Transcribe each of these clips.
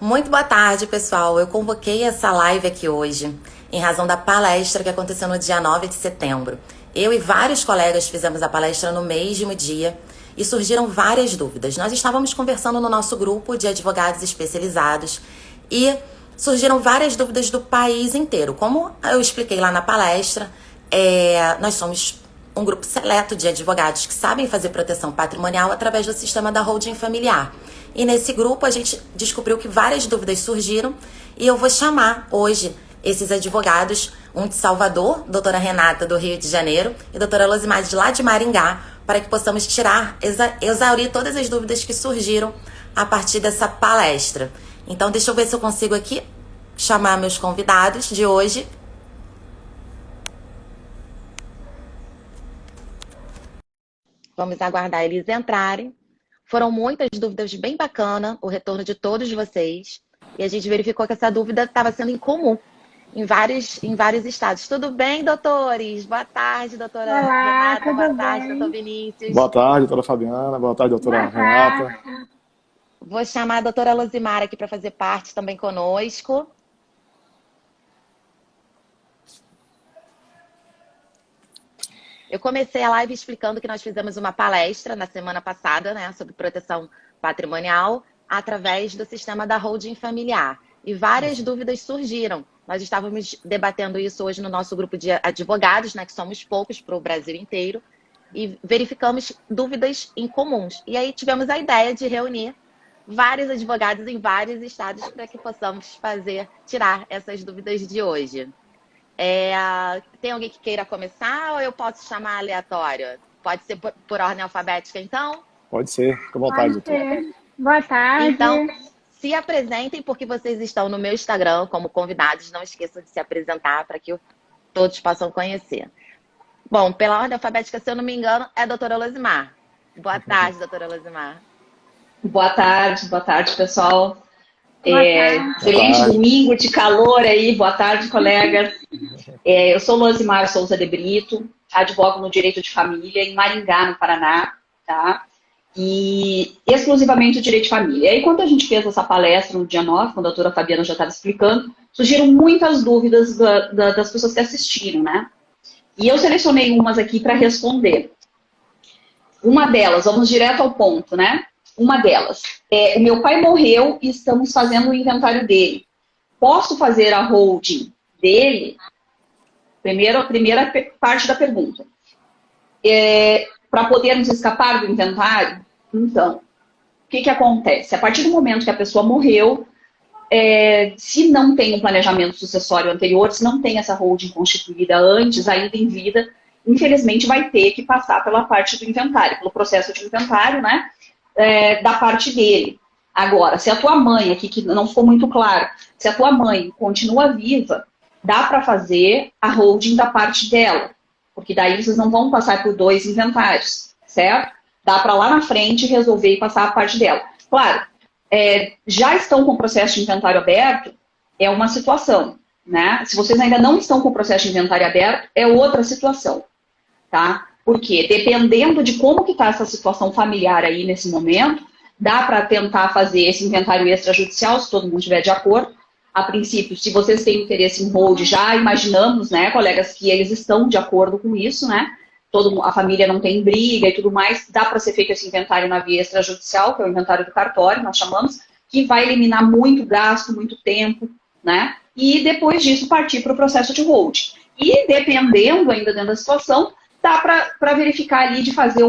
Muito boa tarde, pessoal. Eu convoquei essa live aqui hoje em razão da palestra que aconteceu no dia 9 de setembro. Eu e vários colegas fizemos a palestra no mesmo dia e surgiram várias dúvidas. Nós estávamos conversando no nosso grupo de advogados especializados e surgiram várias dúvidas do país inteiro. Como eu expliquei lá na palestra, nós somos um grupo seleto de advogados que sabem fazer proteção patrimonial através do sistema da holding familiar. E nesse grupo a gente descobriu que várias dúvidas surgiram e eu vou chamar hoje esses advogados, um de Salvador, doutora Renata do Rio de Janeiro e doutora Losimar de lá de Maringá, para que possamos tirar, exaurir todas as dúvidas que surgiram a partir dessa palestra. Então deixa eu ver se eu consigo aqui chamar meus convidados de hoje. Vamos aguardar eles entrarem. Foram muitas dúvidas bem bacanas, o retorno de todos vocês. E a gente verificou que essa dúvida estava sendo incomum em vários estados. Tudo bem, doutores? Boa tarde, doutora Olá, Renata. Boa tudo tarde, bem? doutor Vinícius. Boa tarde, doutora Fabiana. Boa tarde, doutora Boa Renata. tarde. Vou chamar a doutora Losimar aqui para fazer parte também conosco. Eu comecei a live explicando que nós fizemos uma palestra na semana passada, né, sobre proteção patrimonial através do sistema da holding familiar. E várias dúvidas surgiram. Nós estávamos debatendo isso hoje no nosso grupo de advogados, né, que somos poucos para o Brasil inteiro, e verificamos dúvidas incomuns. E aí tivemos a ideia de reunir vários advogados em vários estados para que possamos tirar essas dúvidas de hoje. Tem alguém que queira começar ou eu posso chamar aleatório? Pode ser por ordem alfabética, então? Pode ser, fica à vontade, Pode doutora. ser. Boa tarde. Então, se apresentem, porque vocês estão no meu Instagram como convidados. Não esqueçam de se apresentar para que todos possam conhecer. Bom, pela ordem alfabética, se eu não me engano, é a doutora Losimar. Boa tarde, doutora Losimar. Boa tarde, pessoal. Boa tarde. Feliz domingo de calor aí, boa tarde, colegas. Eu sou Losimar Souza de Brito, advogo no direito de família em Maringá, no Paraná, tá? E exclusivamente o direito de família. E aí, quando a gente fez essa palestra no dia 9, quando a doutora Fabiana já estava explicando, surgiram muitas dúvidas das pessoas que assistiram, né? E eu selecionei umas aqui para responder. Uma delas, vamos direto ao ponto, né? Uma delas, o meu pai morreu e estamos fazendo o inventário dele. Posso fazer a holding dele? A primeira parte da pergunta. Para podermos escapar do inventário? Então, o que acontece? A partir do momento que a pessoa morreu, se não tem um planejamento sucessório anterior, se não tem essa holding constituída antes, ainda em vida, infelizmente vai ter que passar pela parte do inventário, pelo processo de inventário, né? Da parte dele. Agora, se a tua mãe, aqui que não ficou muito claro, se a tua mãe continua viva, dá para fazer a holding da parte dela, porque daí vocês não vão passar por 2 inventários, certo? Dá para lá na frente resolver e passar a parte dela. Claro, já estão com o processo de inventário aberto, é uma situação, né? Se vocês ainda não estão com o processo de inventário aberto, é outra situação, tá? Porque dependendo de como que está essa situação familiar aí nesse momento, dá para tentar fazer esse inventário extrajudicial, se todo mundo estiver de acordo. A princípio, se vocês têm interesse em hold, já imaginamos, né, colegas, que eles estão de acordo com isso, né? A família não tem briga e tudo mais, dá para ser feito esse inventário na via extrajudicial, que é o inventário do cartório, nós chamamos, que vai eliminar muito gasto, muito tempo, né? E depois disso partir para o processo de hold. E dependendo ainda dentro da situação, dá para verificar ali de fazer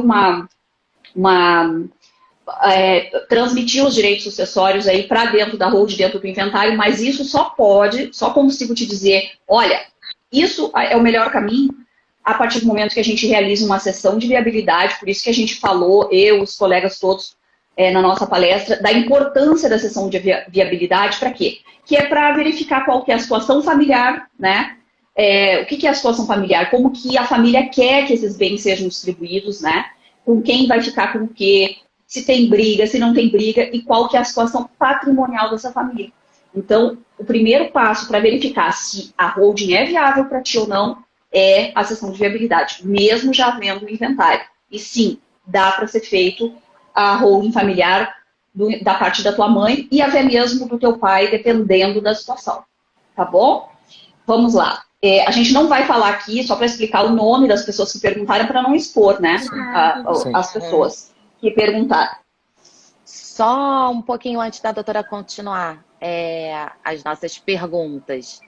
transmitir os direitos sucessórios aí para dentro da hold, dentro do inventário, mas isso só consigo te dizer, olha, isso é o melhor caminho a partir do momento que a gente realiza uma sessão de viabilidade, por isso que a gente falou, eu, os colegas todos, na nossa palestra, da importância da sessão de viabilidade, para quê? Que é para verificar qual que é a situação familiar, né? O que é a situação familiar, como que a família quer que esses bens sejam distribuídos, né? Com quem vai ficar com o quê, se tem briga, se não tem briga, e qual que é a situação patrimonial dessa família. Então, o primeiro passo para verificar se a holding é viável para ti ou não é a sessão de viabilidade, mesmo já havendo o inventário. E sim, dá para ser feito a holding familiar da parte da tua mãe e até mesmo do teu pai, dependendo da situação. Tá bom? Vamos lá. A gente não vai falar aqui, só para explicar o nome das pessoas que perguntaram, para não expor, né, as pessoas que perguntaram. Só um pouquinho antes da doutora continuar as nossas perguntas.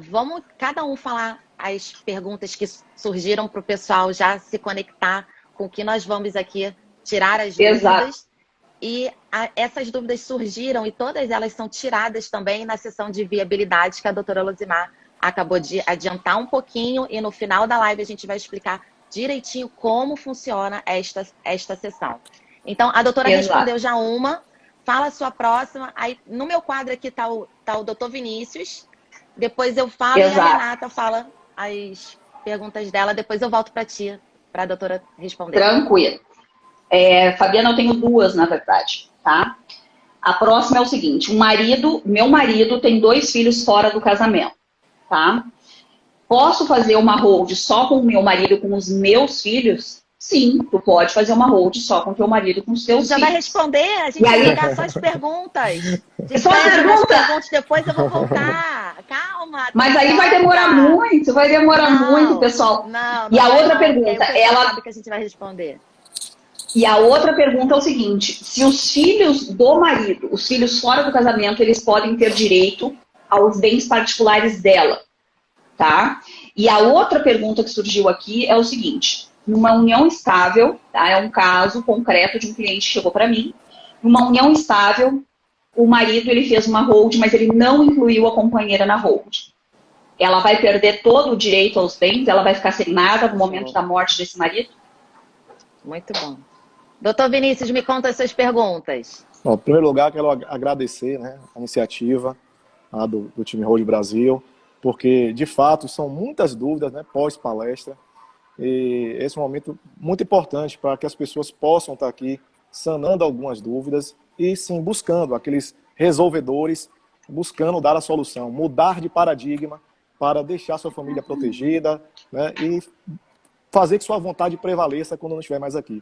Vamos cada um falar as perguntas que surgiram para o pessoal já se conectar com o que nós vamos aqui tirar as dúvidas. Exato. E essas dúvidas surgiram e todas elas são tiradas também na sessão de viabilidade que a doutora Luzimar acabou de adiantar um pouquinho e no final da live a gente vai explicar direitinho como funciona esta sessão. Então, a doutora respondeu já uma, fala a sua próxima, aí no meu quadro aqui tá o doutor Vinícius, depois eu falo e a Renata fala as perguntas dela, depois eu volto para ti, para a doutora responder. Tranquilo. Fabiana, eu tenho duas, na verdade, tá? A próxima é o seguinte, meu marido tem 2 filhos fora do casamento, tá? Posso fazer uma hold só com o meu marido, com os meus filhos? Sim, tu pode fazer uma hold só com o teu marido, com os teus já filhos. Vai responder? A gente vai pegar só as perguntas. Só perguntas, depois eu vou voltar. Calma. Mas aí vai demorar muito, pessoal. Não, e a outra pergunta, ela sabe que a gente vai responder. E a outra pergunta é o seguinte, se os filhos do marido, os filhos fora do casamento, eles podem ter direito aos bens particulares dela, tá? E a outra pergunta que surgiu aqui é o seguinte, numa união estável, tá? É um caso concreto de um cliente que chegou para mim, numa união estável, o marido ele fez uma hold, mas ele não incluiu a companheira na hold. Ela vai perder todo o direito aos bens, ela vai ficar sem nada no momento da morte desse marido? Muito bom. Doutor Vinícius, me conta as suas perguntas. Bom, em primeiro lugar, quero agradecer, né, a iniciativa do time Hold Brasil, porque, de fato, são muitas dúvidas, né, pós-palestra, e esse é um momento muito importante para que as pessoas possam estar aqui sanando algumas dúvidas e, sim, buscando aqueles resolvedores, buscando dar a solução, mudar de paradigma para deixar sua família protegida, né, e fazer que sua vontade prevaleça quando não estiver mais aqui.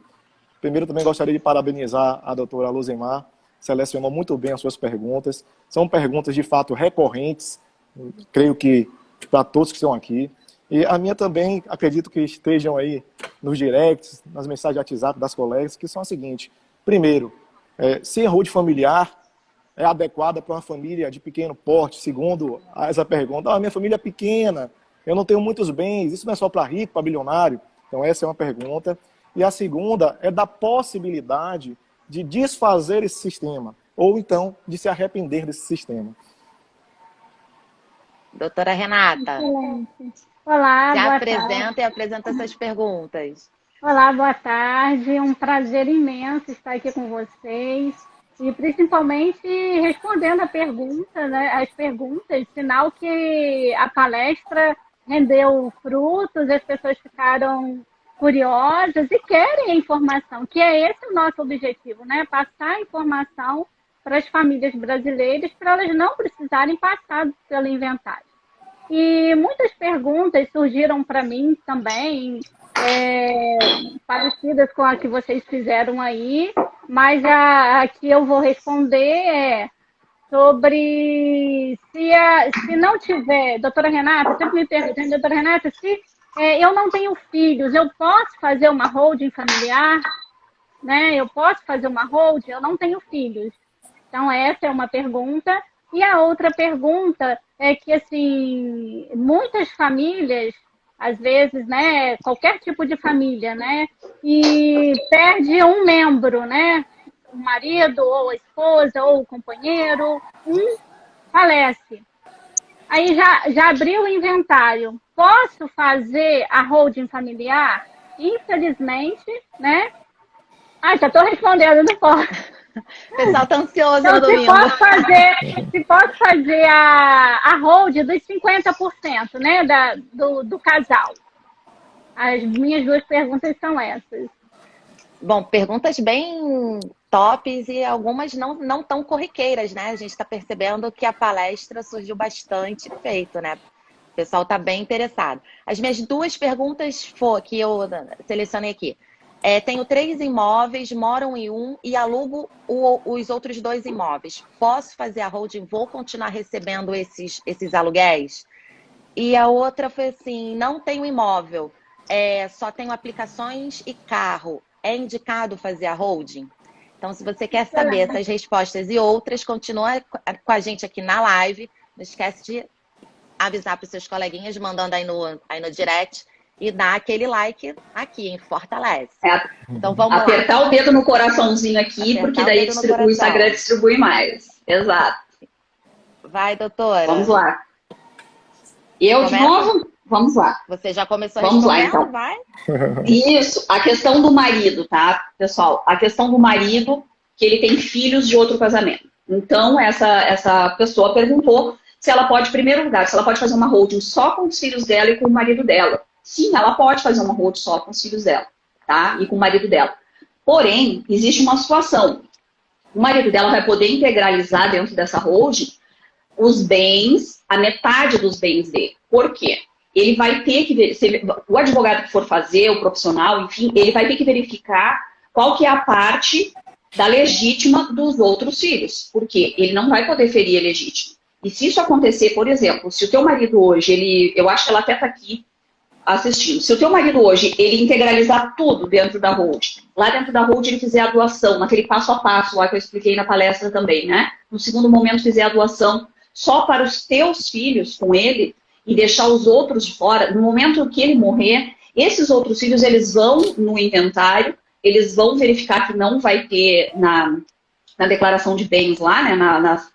Primeiro, também gostaria de parabenizar a doutora Luzimar, selecionou muito bem as suas perguntas. São perguntas, de fato, recorrentes, creio que para todos que estão aqui. E a minha também, acredito que estejam aí nos directs, nas mensagens de WhatsApp das colegas, que são a seguinte. Primeiro, se a hold familiar é adequada para uma família de pequeno porte, segundo essa pergunta. A minha família é pequena, eu não tenho muitos bens, isso não é só para rico, para bilionário. Então, essa é uma pergunta. E a segunda é da possibilidade de desfazer esse sistema, ou então de se arrepender desse sistema. Doutora Renata. Excelente. Olá, se boa apresenta tarde. e apresenta essas perguntas. Olá, boa tarde. Um prazer imenso estar aqui com vocês. E principalmente respondendo a pergunta, né, as perguntas, sinal que a palestra rendeu frutos, as pessoas ficaram curiosas e querem a informação, que é esse o nosso objetivo, né? Passar a informação para as famílias brasileiras, para elas não precisarem passar pelo inventário. E muitas perguntas surgiram para mim também, parecidas com a que vocês fizeram aí, mas a que eu vou responder é sobre se não tiver, doutora Renata, sempre me perguntam, doutora Renata, se eu não tenho filhos, eu posso fazer uma holding familiar? Né? Eu posso fazer uma holding? Eu não tenho filhos. Então, essa é uma pergunta. E a outra pergunta é que, assim, muitas famílias, às vezes, né, qualquer tipo de família, né, e perde um membro, né, o marido, ou a esposa, ou o companheiro, falece. Aí já abriu o inventário. Posso fazer a holding familiar? Infelizmente, né? Já estou respondendo, não posso. O pessoal está ansioso então, no domingo. Se posso fazer a holding dos 50%, né? Do casal. As minhas duas perguntas são essas. Bom, perguntas bem tops e algumas não tão corriqueiras, né? A gente está percebendo que a palestra surgiu bastante feito, né? O pessoal está bem interessado. As minhas duas perguntas que eu selecionei aqui. Tenho 3 imóveis, moram em um e alugo os outros 2 imóveis. Posso fazer a holding? Vou continuar recebendo esses aluguéis? E a outra foi assim, não tenho imóvel, só tenho aplicações e carro. É indicado fazer a holding? Então, se você quer saber essas respostas e outras, continua com a gente aqui na live. Não esquece de avisar para os seus coleguinhas, mandando aí no direct. E dar aquele like aqui, em Fortalece. Então vamos lá. Apertar o dedo no coraçãozinho aqui, porque daí o Instagram distribui mais. Exato. Vai, doutora. Vamos lá. Eu de novo? Vamos lá. Você já começou Vamos lá, então. Vai? Isso. A questão do marido, tá, pessoal? A questão do marido, que ele tem filhos de outro casamento. Então, essa pessoa perguntou se ela pode, em primeiro lugar, se ela pode fazer uma holding só com os filhos dela e com o marido dela. Sim, ela pode fazer uma holding só com os filhos dela, tá? E com o marido dela. Porém, existe uma situação. O marido dela vai poder integralizar dentro dessa holding os bens, a metade dos bens dele. Por quê? Ele vai ter que ver, o advogado que for fazer, o profissional, enfim, ele vai ter que verificar qual que é a parte da legítima dos outros filhos. Por quê? Ele não vai poder ferir a legítima. E se isso acontecer, por exemplo, se o teu marido hoje, eu acho que ela até está aqui assistindo. Se o teu marido hoje, ele integralizar tudo dentro da holding, lá dentro da holding ele fizer a doação, naquele passo a passo lá que eu expliquei na palestra também, né? No segundo momento fizer a doação só para os teus filhos com ele e deixar os outros de fora, no momento que ele morrer, esses outros filhos, eles vão no inventário, eles vão verificar que não vai ter na declaração de bens lá, né?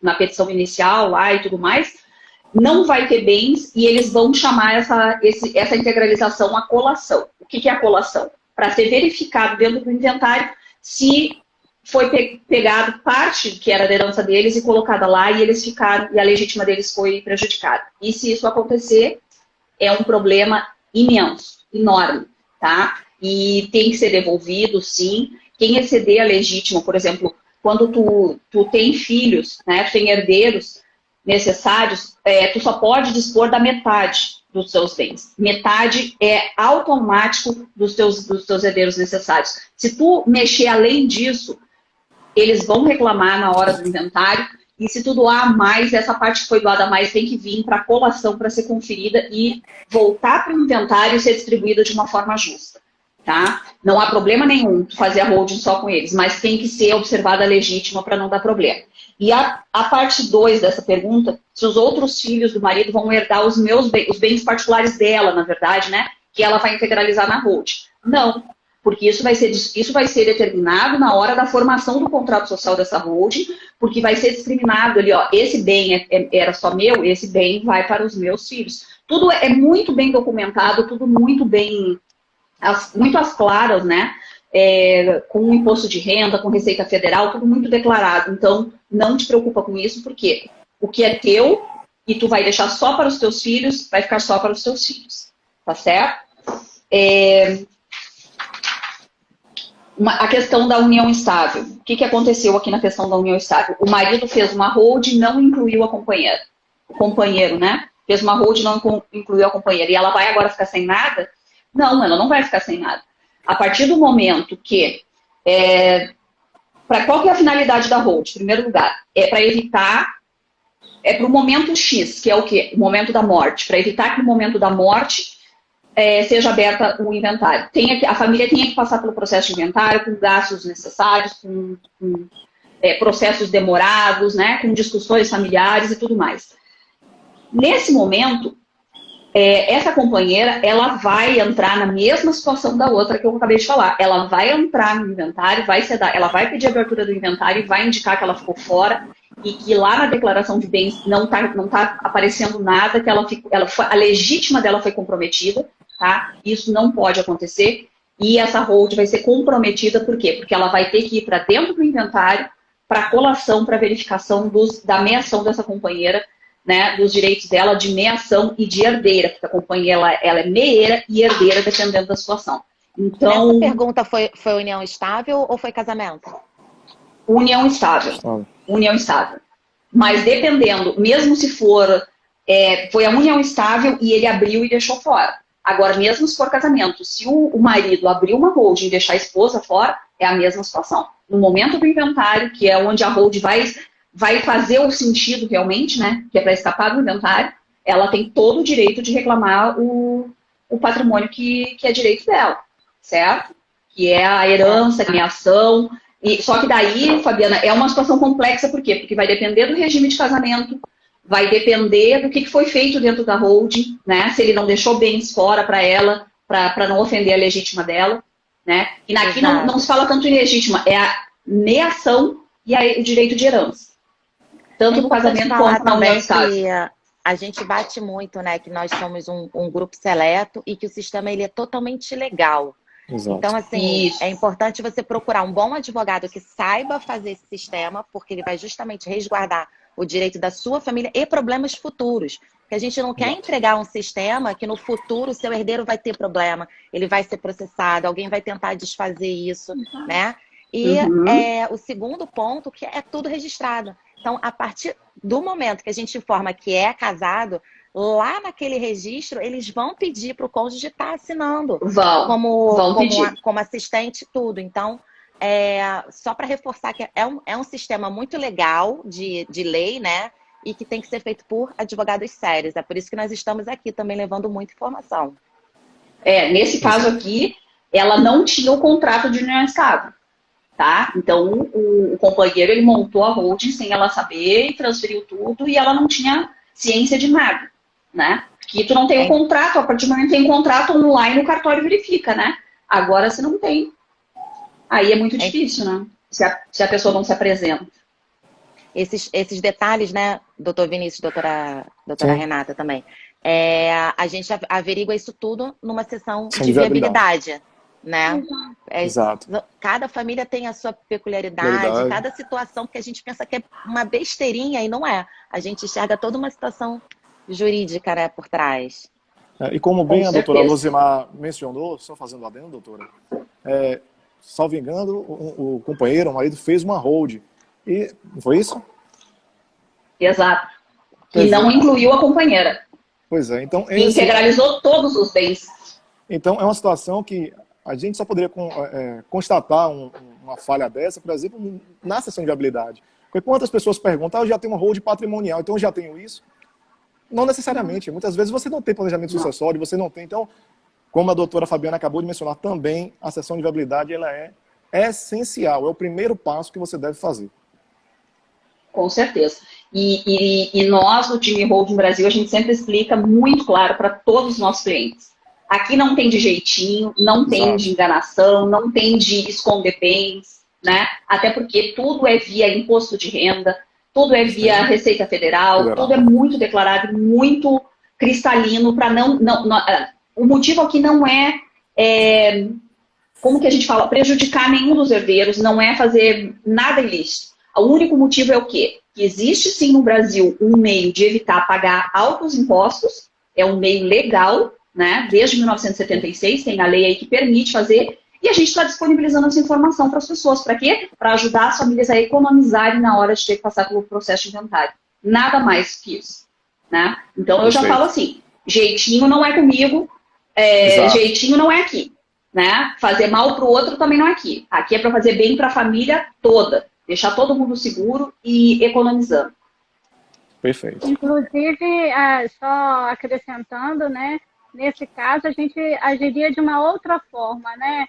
Na petição inicial lá e tudo mais, não vai ter bens e eles vão chamar essa integralização a colação. O que é a colação? Para ser verificado dentro do inventário se foi pegado parte que era da herança deles e colocada lá e eles ficaram, e a legítima deles foi prejudicada. E se isso acontecer, é um problema imenso, enorme, tá? E tem que ser devolvido, sim. Quem exceder a legítima, por exemplo, quando tu tem filhos, né, tu tem herdeiros necessários, tu só pode dispor da metade dos seus bens. Metade é automático dos teus herdeiros necessários. Se tu mexer além disso, eles vão reclamar na hora do inventário, e se tu doar mais, essa parte que foi doada a mais tem que vir para a colação para ser conferida e voltar para o inventário e ser distribuída de uma forma justa. Tá? Não há problema nenhum tu fazer a holding só com eles, mas tem que ser observada a legítima para não dar problema. E a parte 2 dessa pergunta, se os outros filhos do marido vão herdar os bens particulares dela, na verdade, né? Que ela vai integralizar na holding. Não, porque isso vai ser determinado na hora da formação do contrato social dessa holding, porque vai ser discriminado ali, ó, esse bem era só meu, esse bem vai para os meus filhos. Tudo é muito bem documentado, tudo muito bem, muito às claras, né? Com o imposto de renda, com Receita Federal, tudo muito declarado. Então, não te preocupa com isso, porque o que é teu e tu vai deixar só para os teus filhos, vai ficar só para os teus filhos. Tá certo? A questão da união estável. O que aconteceu aqui na questão da união estável? O marido fez uma holding e não incluiu a companheira. O companheiro, né? Fez uma holding e não incluiu a companheira. E ela vai agora ficar sem nada? Não, ela não vai ficar sem nada. A partir do momento que... qual que é a finalidade da holding? Em primeiro lugar, é para evitar... É para o momento X, que é o quê? O momento da morte. Para evitar que no momento da morte seja aberta o inventário. A família tenha que passar pelo processo de inventário, com gastos necessários, com processos demorados, né? Com discussões familiares e tudo mais. Nesse momento... essa companheira, ela vai entrar na mesma situação da outra que eu acabei de falar. Ela vai entrar no inventário, ela vai pedir a abertura do inventário e vai indicar que ela ficou fora e que lá na declaração de bens não tá aparecendo nada, que a legítima dela foi comprometida, tá? Isso não pode acontecer e essa hold vai ser comprometida, por quê? Porque ela vai ter que ir para dentro do inventário, para colação, para verificação da meação dessa companheira, né, dos direitos dela de meação e de herdeira, porque a companheira ela é meeira e herdeira, dependendo da situação. Então, essa pergunta foi união estável ou foi casamento? União estável. União estável. Mas dependendo, mesmo se foi a união estável e ele abriu e deixou fora. Agora, mesmo se for casamento, se o marido abrir uma holding e deixar a esposa fora, é a mesma situação. No momento do inventário, que é onde a holding vai fazer o sentido realmente, né? Que é para escapar do inventário, ela tem todo o direito de reclamar o patrimônio que é direito dela, certo? Que é a herança, a criação. Só que daí, Fabiana, é uma situação complexa, por quê? Porque vai depender do regime de casamento, vai depender do que foi feito dentro da holding, né? Se ele não deixou bens fora para ela, para não ofender a legítima dela, né? E aqui não se fala tanto em legítima, é a meação e o direito de herança. Tanto no casamento quanto na união estável. A gente bate muito, né, que nós somos um grupo seleto e que o sistema ele é totalmente legal. Exato. Então, assim, é importante você procurar um bom advogado que saiba fazer esse sistema, porque ele vai justamente resguardar o direito da sua família e problemas futuros. Porque a gente não quer entregar um sistema que no futuro o seu herdeiro vai ter problema, ele vai ser processado, alguém vai tentar desfazer isso, né? E o segundo ponto, que é tudo registrado. Então, a partir do momento que a gente informa que é casado, lá naquele registro, eles vão pedir para o cônjuge estar assinando como assistente, tudo. Então, só para reforçar que é um sistema muito legal de lei, né? E que tem que ser feito por advogados sérios. É por isso que nós estamos aqui também levando muita informação. Nesse caso aqui, ela não tinha o contrato de união estável. Tá? Então, o companheiro ele montou a holding sem ela saber e transferiu tudo e ela não tinha ciência de nada, né? Porque tu não tem o contrato, a partir do momento que tem contrato online, o cartório verifica, né? Agora, se não tem, aí é muito difícil, né? Se a pessoa não se apresenta. Esses detalhes, né, doutor Vinícius, doutora Renata também, a gente averigua isso tudo numa sessão de viabilidade. Né? Exato. Cada família tem a sua peculiaridade, cada situação que a gente pensa que é uma besteirinha e não é. A gente enxerga toda uma situação jurídica, né, por trás. E como bem a doutora Luzimar mencionou, só fazendo adendo, doutora, salvo engano, o companheiro, o marido, fez uma holding. E não foi isso? Exato. E não incluiu a companheira. Pois é. Então, integralizou todos os bens. Então, é uma situação que a gente só poderia constatar uma falha dessa, por exemplo, na sessão de viabilidade. Porque quantas pessoas perguntam, eu já tenho uma holding patrimonial, então eu já tenho isso? Não necessariamente. Muitas vezes você não tem planejamento sucessório, você não tem. Então, como a doutora Fabiana acabou de mencionar também, a sessão de viabilidade ela é essencial, é o primeiro passo que você deve fazer. Com certeza. E nós, no time Holding Brasil, a gente sempre explica muito claro para todos os nossos clientes. Aqui não tem de jeitinho, não tem de enganação, não tem de esconder bens, né? Até porque tudo é via imposto de renda, tudo é via Receita Federal, tudo é muito declarado, muito cristalino para não. O motivo aqui não como que a gente fala, prejudicar nenhum dos herdeiros, não é fazer nada ilícito. O único motivo é o quê? Que existe sim no Brasil um meio de evitar pagar altos impostos, é um meio legal, né? Desde 1976 tem a lei aí que permite fazer, e a gente está disponibilizando essa informação para as pessoas. Para quê? Para ajudar as famílias a economizarem na hora de ter que passar pelo processo de inventário. Nada mais que isso, né? Então eu já falo assim, jeitinho não é comigo, jeitinho não é aqui, né? Fazer mal para o outro também não é aqui. Aqui é para fazer bem para a família toda, deixar todo mundo seguro e economizando. Perfeito. Inclusive, só acrescentando, né? Nesse caso, a gente agiria de uma outra forma, né?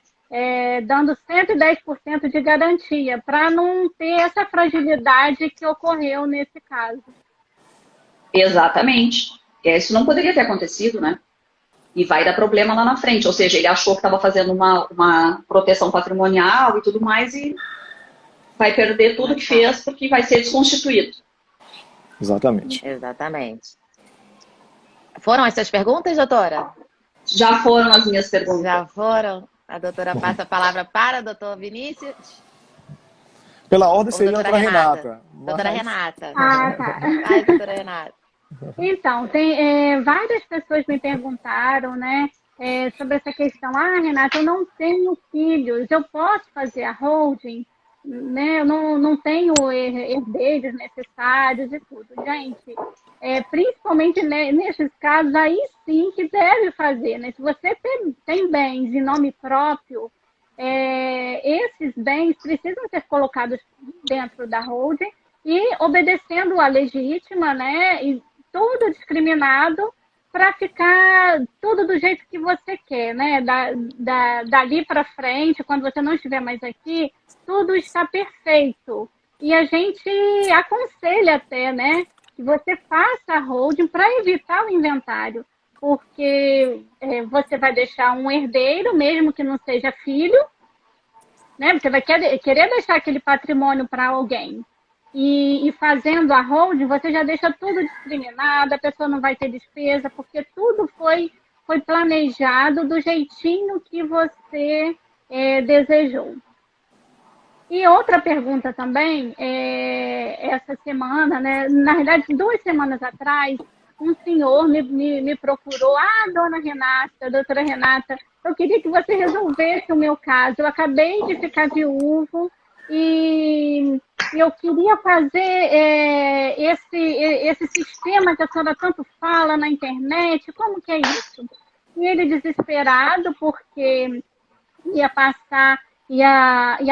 Dando 110% de garantia, para não ter essa fragilidade que ocorreu nesse caso. Exatamente. Isso não poderia ter acontecido, né? E vai dar problema lá na frente. Ou seja, ele achou que estava fazendo uma proteção patrimonial e tudo mais e vai perder tudo que fez porque vai ser desconstituído. Exatamente. Exatamente. Foram essas perguntas, doutora? Já foram as minhas perguntas. Já foram? A doutora passa a palavra para o doutor Vinícius. Pela ordem seria a doutora Renata. Doutora Renata. Tá. Vai, doutora Renata. Então, tem várias pessoas me perguntaram, né, sobre essa questão. Renata, eu não tenho filhos, eu posso fazer a holding? né? Eu não tenho herdeiros necessários e tudo. Gente, principalmente nesses casos, aí sim que deve fazer, né? Se você tem bens em nome próprio, esses bens precisam ser colocados dentro da holding e obedecendo a legítima, né? E tudo discriminado para ficar tudo do jeito que você quer, né? Dali para frente, quando você não estiver mais aqui, tudo está perfeito. E a gente aconselha até, né? Que você faça a holding para evitar o inventário, porque você vai deixar um herdeiro, mesmo que não seja filho, né? Você vai querer deixar aquele patrimônio para alguém. E fazendo a holding, você já deixa tudo discriminado, a pessoa não vai ter despesa, porque tudo foi planejado do jeitinho que você desejou. E outra pergunta também, essa semana, né? Na verdade, 2 semanas atrás, um senhor me procurou. Dona Renata, doutora Renata, eu queria que você resolvesse o meu caso. Eu acabei de ficar viúvo e eu queria fazer esse sistema que a senhora tanto fala na internet. Como que é isso? E ele desesperado, porque ia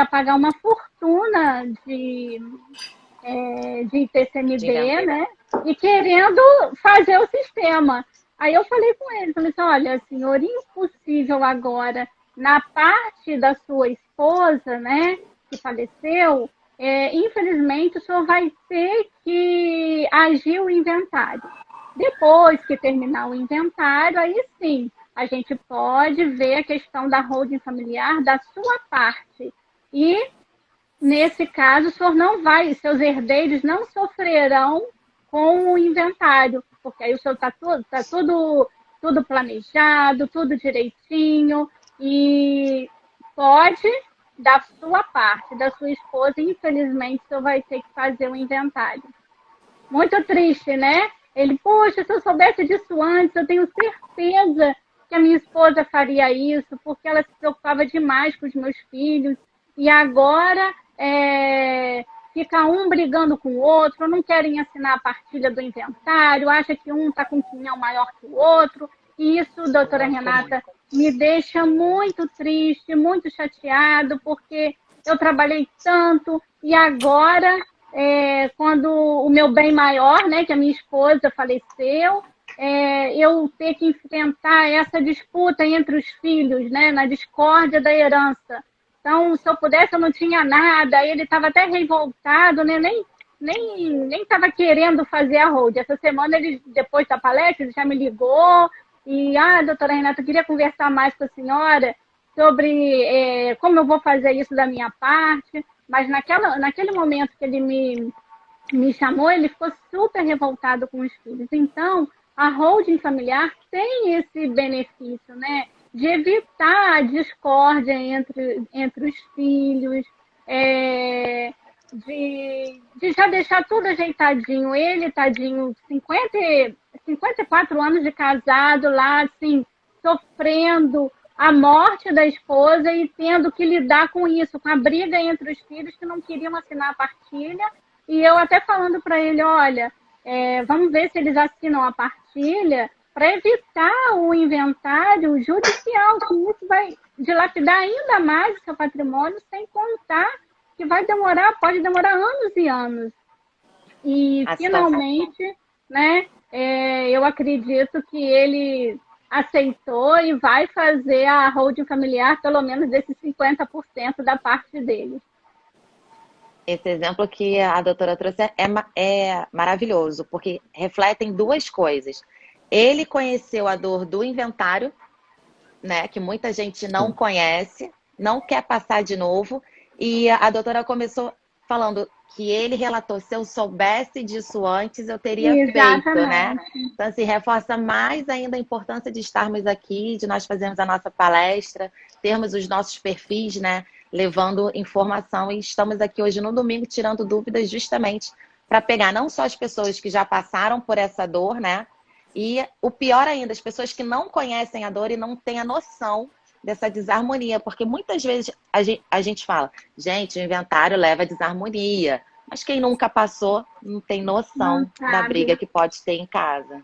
pagar uma fortuna de ITCMD, né? E querendo fazer o sistema. Aí eu falei com ele, falei assim, olha, senhor, impossível agora, na parte da sua esposa, né, que faleceu, infelizmente o senhor vai ter que agir o inventário. Depois que terminar o inventário, aí sim, a gente pode ver a questão da holding familiar da sua parte. E, nesse caso, o senhor não vai, seus herdeiros não sofrerão com o inventário, porque aí o senhor está tudo planejado, tudo direitinho, e pode, da sua parte, da sua esposa, infelizmente, o senhor vai ter que fazer o inventário. Muito triste, né? Ele, poxa, se eu soubesse disso antes, eu tenho certeza que a minha esposa faria isso, porque ela se preocupava demais com os meus filhos, e agora fica um brigando com o outro, não querem assinar a partilha do inventário, acha que um está com um quinhão maior que o outro, e isso, doutora Renata, me deixa muito triste, muito chateado, porque eu trabalhei tanto, e agora, quando o meu bem maior, né, que a minha esposa faleceu, eu ter que enfrentar essa disputa entre os filhos, né, na discórdia da herança. Então, se eu pudesse, eu não tinha nada. Ele estava até revoltado, né? Nem estava querendo fazer a hold. Essa semana, ele, depois da palestra, ele já me ligou e, doutora Renata, eu queria conversar mais com a senhora sobre como eu vou fazer isso da minha parte. Mas naquele momento que ele me chamou, ele ficou super revoltado com os filhos. Então, a holding familiar tem esse benefício, né? De evitar a discórdia entre os filhos, de já deixar tudo ajeitadinho. Ele, tadinho, 54 anos de casado lá, assim, sofrendo a morte da esposa e tendo que lidar com isso, com a briga entre os filhos que não queriam assinar a partilha. E eu até falando para ele, olha, vamos ver se eles assinam a partilha para evitar o inventário judicial, que isso vai dilapidar ainda mais o seu patrimônio, sem contar que pode demorar anos e anos. E, finalmente, né, eu acredito que ele aceitou e vai fazer a holding familiar, pelo menos desses 50% da parte dele. Esse exemplo que a doutora trouxe é maravilhoso, porque refletem 2 coisas. Ele conheceu a dor do inventário, né, que muita gente não conhece, não quer passar de novo, e a doutora começou falando que ele relatou, se eu soubesse disso antes, eu teria feito, né? Então, assim, reforça mais ainda a importância de estarmos aqui, de nós fazermos a nossa palestra, termos os nossos perfis, né, levando informação, e estamos aqui hoje no domingo tirando dúvidas justamente para pegar não só as pessoas que já passaram por essa dor, né? E o pior ainda, as pessoas que não conhecem a dor e não têm a noção dessa desarmonia, porque muitas vezes a gente fala, gente, o inventário leva a desarmonia, mas quem nunca passou não tem noção Não da sabe. briga que pode ter em casa.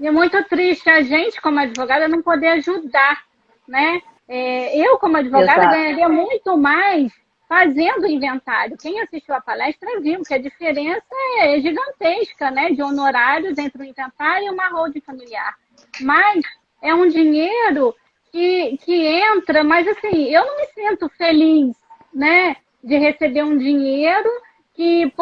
E é muito triste a gente, como advogada, não poder ajudar, né? Eu, como advogada, Exato. ganharia muito mais fazendo o inventário. Quem assistiu a palestra viu que a diferença é gigantesca, né? De honorários entre o inventário e uma holding familiar. Mas é um dinheiro que entra, mas assim, eu não me sinto feliz, né? De receber um dinheiro que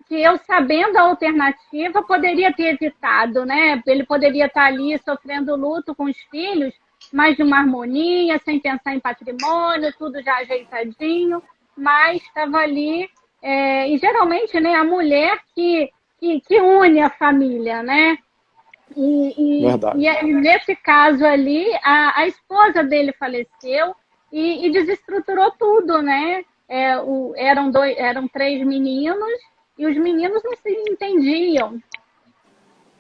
eu sabendo a alternativa, poderia ter evitado, né? Ele poderia estar ali sofrendo luto com os filhos, mas de uma harmonia, sem pensar em patrimônio, tudo já ajeitadinho, mas estava ali, e geralmente, né, a mulher que une a família, né? Verdade. E nesse caso ali, a esposa dele faleceu e desestruturou tudo, né? Eram 3 meninos e os meninos não se entendiam.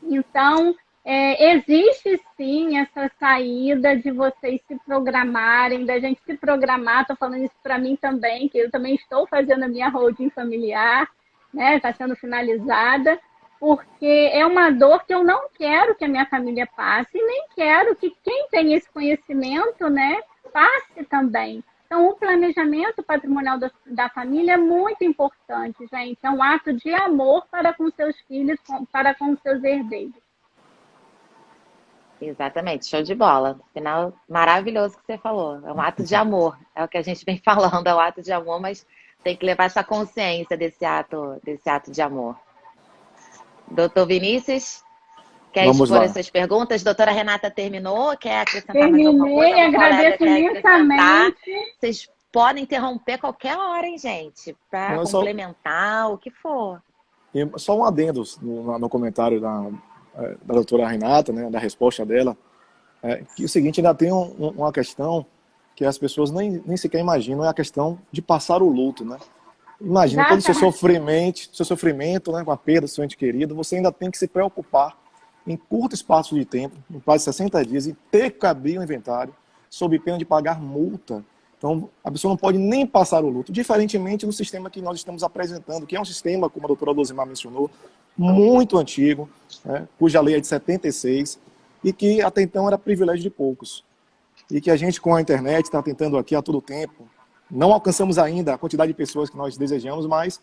Então, existe sim essa saída de vocês se programarem, da gente se programar. Estou falando isso para mim também, que eu também estou fazendo a minha holding familiar, né? Está sendo finalizada, porque é uma dor que eu não quero que a minha família passe, e nem quero que quem tem esse conhecimento, né, passe também. Então, o planejamento patrimonial da família é muito importante, gente. É um ato de amor para com seus filhos, para com seus herdeiros. Exatamente, show de bola. Final maravilhoso que você falou. É um ato de amor. É o que a gente vem falando, é um ato de amor, mas tem que levar essa consciência desse ato de amor. Doutor Vinícius, quer Vamos expor lá. as suas perguntas? Doutora Renata terminou? Quer acrescentar mais alguma coisa? Terminei, Algum colega agradeço quer acrescentar? imensamente. Vocês podem interromper qualquer hora, hein, gente? Para Não, só- complementar, o que for. E só um adendo no comentário da doutora Renata, né, da resposta dela, que o seguinte, ainda tem uma questão que as pessoas nem sequer imaginam, é a questão de passar o luto, né? Imagina todo o seu sofrimento, né, com a perda do seu ente querido, você ainda tem que se preocupar em curto espaço de tempo, em quase 60 dias, e ter que abrir o inventário sob pena de pagar multa. Então, a pessoa não pode nem passar o luto, diferentemente do sistema que nós estamos apresentando, que é um sistema, como a doutora Luzimar mencionou, muito antigo, né, cuja lei é de 76, e que até então era privilégio de poucos. E que a gente, com a internet, está tentando aqui a todo tempo. Não alcançamos ainda a quantidade de pessoas que nós desejamos, mas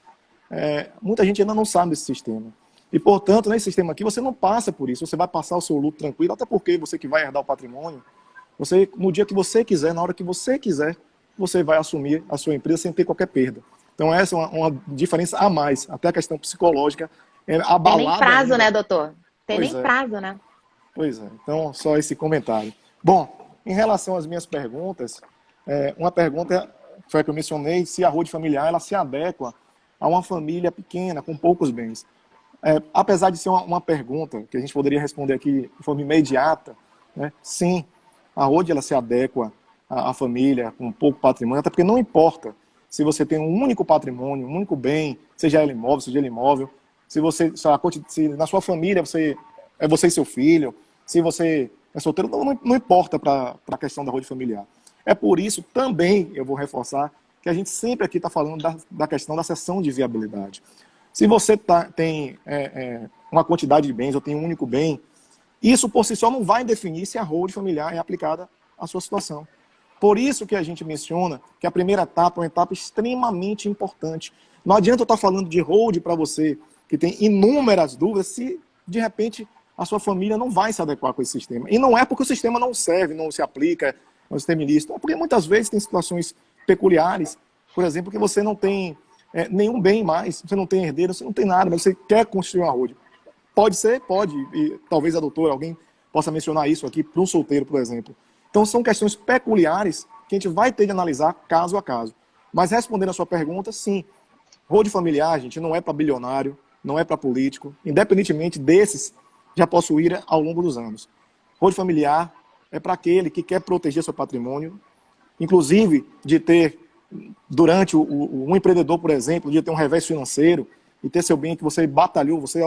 muita gente ainda não sabe desse sistema. E, portanto, nesse sistema aqui, você não passa por isso, você vai passar o seu luto tranquilo, até porque você que vai herdar o patrimônio, você, no dia que você quiser, na hora que você quiser, você vai assumir a sua empresa sem ter qualquer perda. Então, essa é uma diferença a mais. Até a questão psicológica é abalada. Tem nem prazo, ainda. né, doutor? Tem Pois nem é. prazo, né? Pois é, então só esse comentário. Bom, em relação às minhas perguntas, uma pergunta foi a que eu mencionei, se a holding familiar ela se adequa a uma família pequena, com poucos bens. Apesar de ser uma pergunta que a gente poderia responder aqui de forma imediata, né, sim, a holding ela se adequa à família com pouco patrimônio, até porque não importa se você tem um único patrimônio, um único bem, seja ele imóvel, seja ele imóvel, se na sua família é você e seu filho, se você é solteiro, não importa para a questão da holding familiar. É por isso também, eu vou reforçar, que a gente sempre aqui está falando da questão da cessão de viabilidade. Se você tem uma quantidade de bens ou tem um único bem, isso por si só não vai definir se a holding familiar é aplicada à sua situação. Por isso que a gente menciona que a primeira etapa é uma etapa extremamente importante. Não adianta eu estar falando de holding para você que tem inúmeras dúvidas se, de repente, a sua família não vai se adequar com esse sistema. E não é porque o sistema não serve, não se aplica, é um sistema ilícito. É porque muitas vezes tem situações peculiares, por exemplo, que você não tem nenhum bem mais, você não tem herdeiro, você não tem nada, mas você quer construir uma holding. Pode ser? Pode. E talvez a doutora, alguém possa mencionar isso aqui para um solteiro, por exemplo. Então são questões peculiares que a gente vai ter de analisar caso a caso. Mas respondendo a sua pergunta, sim. Holding familiar, gente, não é para bilionário, não é para político, independentemente desses já possuíram ao longo dos anos. Holding familiar é para aquele que quer proteger seu patrimônio, inclusive de ter, durante um empreendedor, por exemplo, de ter um revés financeiro e ter seu bem que você batalhou, você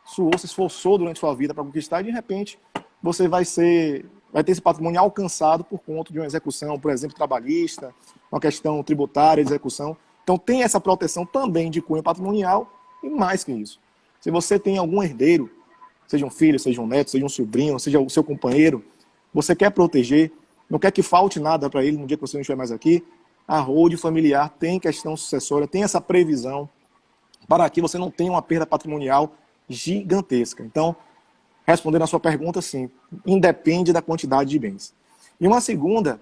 suou, se esforçou durante sua vida para conquistar e de repente você vai ser vai ter esse patrimônio alcançado por conta de uma execução, por exemplo, trabalhista, uma questão tributária de execução. Então, tem essa proteção também de cunho patrimonial e mais que isso. Se você tem algum herdeiro, seja um filho, seja um neto, seja um sobrinho, seja o seu companheiro, você quer proteger, não quer que falte nada para ele no dia que você não estiver mais aqui, a holding familiar tem questão sucessória, tem essa previsão para que você não tenha uma perda patrimonial gigantesca. Então, respondendo a sua pergunta, sim, independe da quantidade de bens. E uma segunda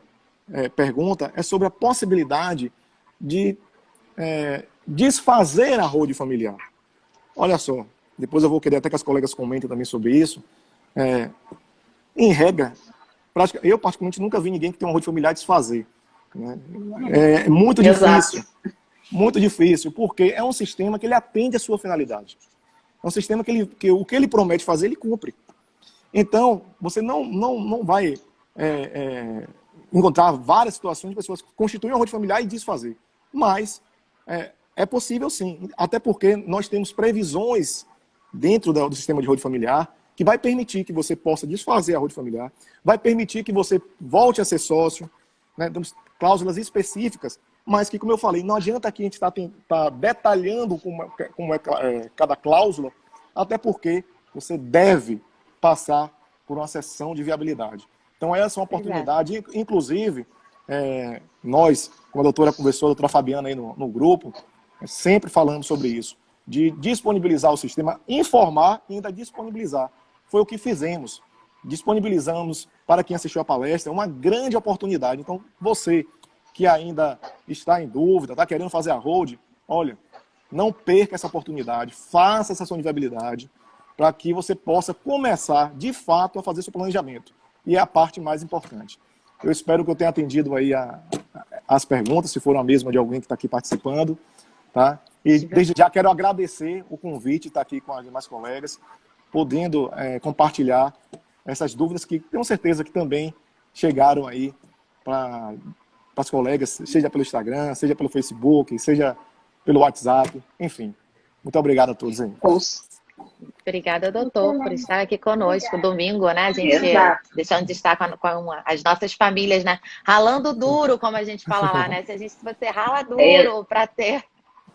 pergunta é sobre a possibilidade de desfazer a holding familiar. Olha só, depois eu vou querer até que as colegas comentem também sobre isso. Em regra, eu particularmente nunca vi ninguém que tem uma holding familiar desfazer. Né? É muito difícil. Muito difícil, porque é um sistema que ele atende à sua finalidade. É um sistema que o que ele promete fazer, ele cumpre. Então, você não vai encontrar várias situações de pessoas que constituem uma holding familiar e desfazer. Mas é possível sim, até porque nós temos previsões dentro do sistema de holding familiar que vai permitir que você possa desfazer a holding familiar, vai permitir que você volte a ser sócio, né? Temos cláusulas específicas, mas que, como eu falei, não adianta aqui a gente estar detalhando como é cada cláusula, até porque você deve passar por uma sessão de viabilidade. Então, essa é uma oportunidade, inclusive, nós, como a doutora conversou, a doutora Fabiana aí no grupo, sempre falando sobre isso, de disponibilizar o sistema, informar e ainda disponibilizar. Foi o que fizemos. Disponibilizamos para quem assistiu a palestra uma grande oportunidade. Então, você que ainda está em dúvida, está querendo fazer a holding, olha, não perca essa oportunidade, faça essa sessão de viabilidade para que você possa começar, de fato, a fazer seu planejamento. E é a parte mais importante. Eu espero que eu tenha atendido aí as perguntas, se foram a mesma de alguém que está aqui participando. Tá? E desde já quero agradecer o convite, estar aqui com as demais colegas, podendo compartilhar essas dúvidas que tenho certeza que também chegaram aí para as colegas, seja pelo Instagram, seja pelo Facebook, seja pelo WhatsApp, enfim. Muito obrigado a todos aí. Obrigada, doutor, por estar aqui conosco. Domingo, né? A gente deixando de estar com as nossas famílias, né? Ralando duro, como a gente fala lá, né? Se você rala duro para ter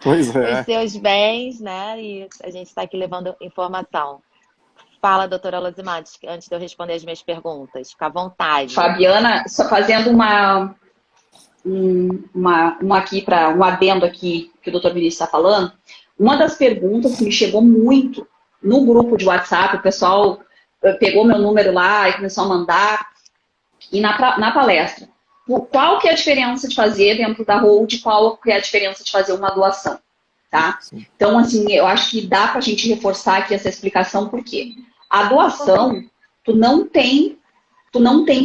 os seus bens, né? E a gente está aqui levando informação. Fala, doutora Losimar, antes de eu responder as minhas perguntas. Fica à vontade. Fabiana, só fazendo um adendo aqui que o doutor Vinícius está falando. Uma das perguntas que me chegou muito no grupo de WhatsApp, o pessoal pegou meu número lá e começou a mandar, e na palestra. Qual que é a diferença de fazer dentro da holding, qual que é a diferença de fazer uma doação, tá? Sim. Então, assim, eu acho que dá pra gente reforçar aqui essa explicação, porque a doação, tu não tem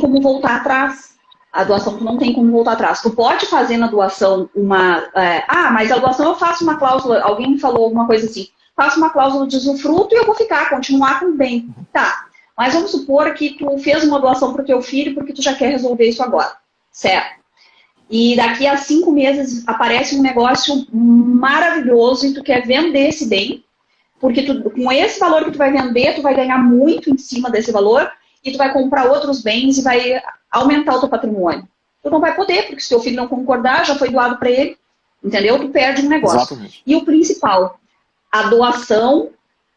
como voltar atrás. A doação, tu não tem como voltar atrás. Tu pode fazer na doação mas a doação eu faço uma cláusula, alguém me falou alguma coisa assim, faço uma cláusula de usufruto e eu vou continuar com o bem. Tá, mas vamos supor que tu fez uma doação pro teu filho porque tu já quer resolver isso agora. Certo. E daqui a 5 meses aparece um negócio maravilhoso e tu quer vender esse bem, porque com esse valor que tu vai vender, tu vai ganhar muito em cima desse valor e tu vai comprar outros bens e vai aumentar o teu patrimônio. Tu não vai poder, porque se teu filho não concordar, já foi doado para ele, entendeu? Tu perde um negócio. Exatamente. E o principal, a doação,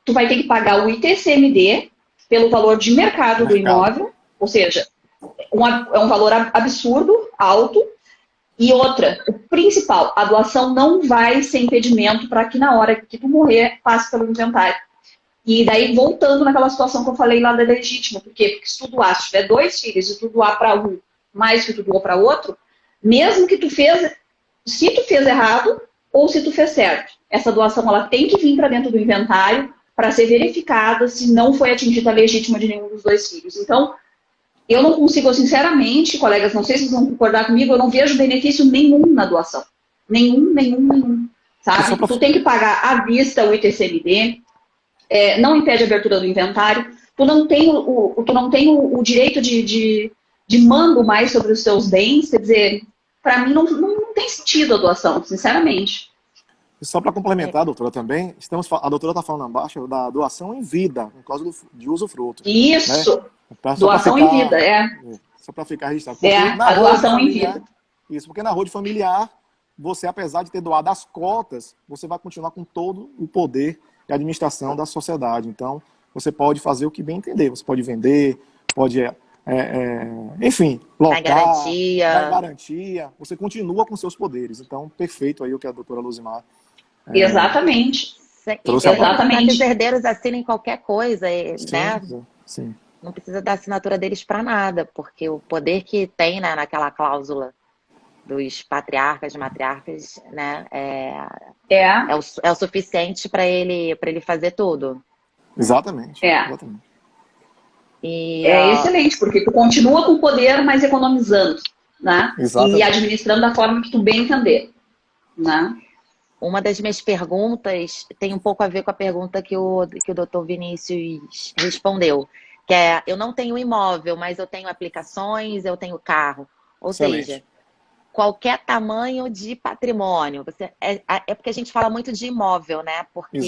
tu vai ter que pagar o ITCMD pelo valor de mercado do imóvel, ou seja, é um valor absurdo, alto. E outra, o principal, a doação não vai ser impedimento para que na hora que tu morrer, passe pelo inventário. E daí, voltando naquela situação que eu falei lá da legítima, por quê? Porque se tu doar, se tiver 2 filhos e tu doar para um mais que tu doou para outro, mesmo que se tu fez errado ou se tu fez certo, essa doação ela tem que vir para dentro do inventário para ser verificada se não foi atingida a legítima de nenhum dos 2 filhos. Então, eu não consigo, sinceramente, colegas, não sei se vocês vão concordar comigo, eu não vejo benefício nenhum na doação. Nenhum. Sabe? Tu tem que pagar à vista o ITCMD, não impede a abertura do inventário, tu não tem o direito de mando mais sobre os teus bens, quer dizer, para mim não tem sentido a doação, sinceramente. E só para complementar, doutora, também, a doutora está falando abaixo da doação em vida, no caso de usufruto. Isso! Né? Doação em vida, Só para ficar registrado. A doação em vida. Isso, porque na road familiar, você, apesar de ter doado as cotas, você vai continuar com todo o poder de administração da sociedade. Então, você pode fazer o que bem entender. Você pode vender, pode, enfim, lotar, dar garantia. Você continua com seus poderes. Então, perfeito aí o que a doutora Luzimar Exatamente. Exatamente. Que os herdeiros assinem qualquer coisa, sim, né? Sim. Não precisa da assinatura deles para nada, porque o poder que tem, né, naquela cláusula dos patriarcas, matriarcas, né, é o suficiente para ele fazer tudo. Exatamente. Exatamente. Excelente, porque tu continua com o poder, mas economizando, né? Exatamente. E administrando da forma que tu bem entender, né? Uma das minhas perguntas tem um pouco a ver com a pergunta que o doutor Vinícius respondeu, que é, eu não tenho imóvel, mas eu tenho aplicações, eu tenho carro. Ou Excelente. seja, qualquer tamanho de patrimônio. É porque a gente fala muito de imóvel, né? Porque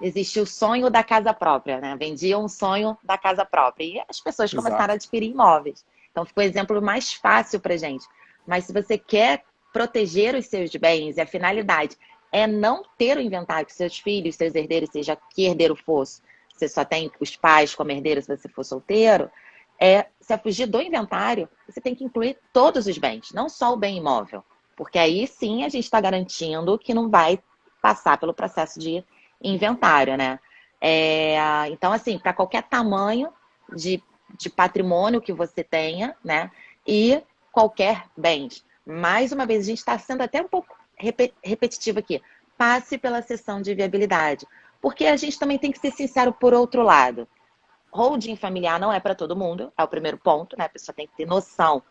existe o sonho da casa própria, né? Vendiam um sonho da casa própria. E as pessoas começaram a adquirir imóveis. Então, ficou o exemplo mais fácil para gente. Mas se você quer proteger os seus bens, e a finalidade é não ter o inventário que seus filhos, seus herdeiros, seja que herdeiro fosse, você só tem os pais como herdeiros se você for solteiro, se fugir do inventário, você tem que incluir todos os bens, não só o bem imóvel. Porque aí sim a gente está garantindo que não vai passar pelo processo de inventário, né? Então, assim, para qualquer tamanho de patrimônio que você tenha, né? E qualquer bem. Mais uma vez, a gente está sendo até um pouco repetitivo aqui. Passe pela sessão de viabilidade. Porque a gente também tem que ser sincero por outro lado. Holding familiar não é para todo mundo, é o primeiro ponto, né? A pessoa tem que ter noção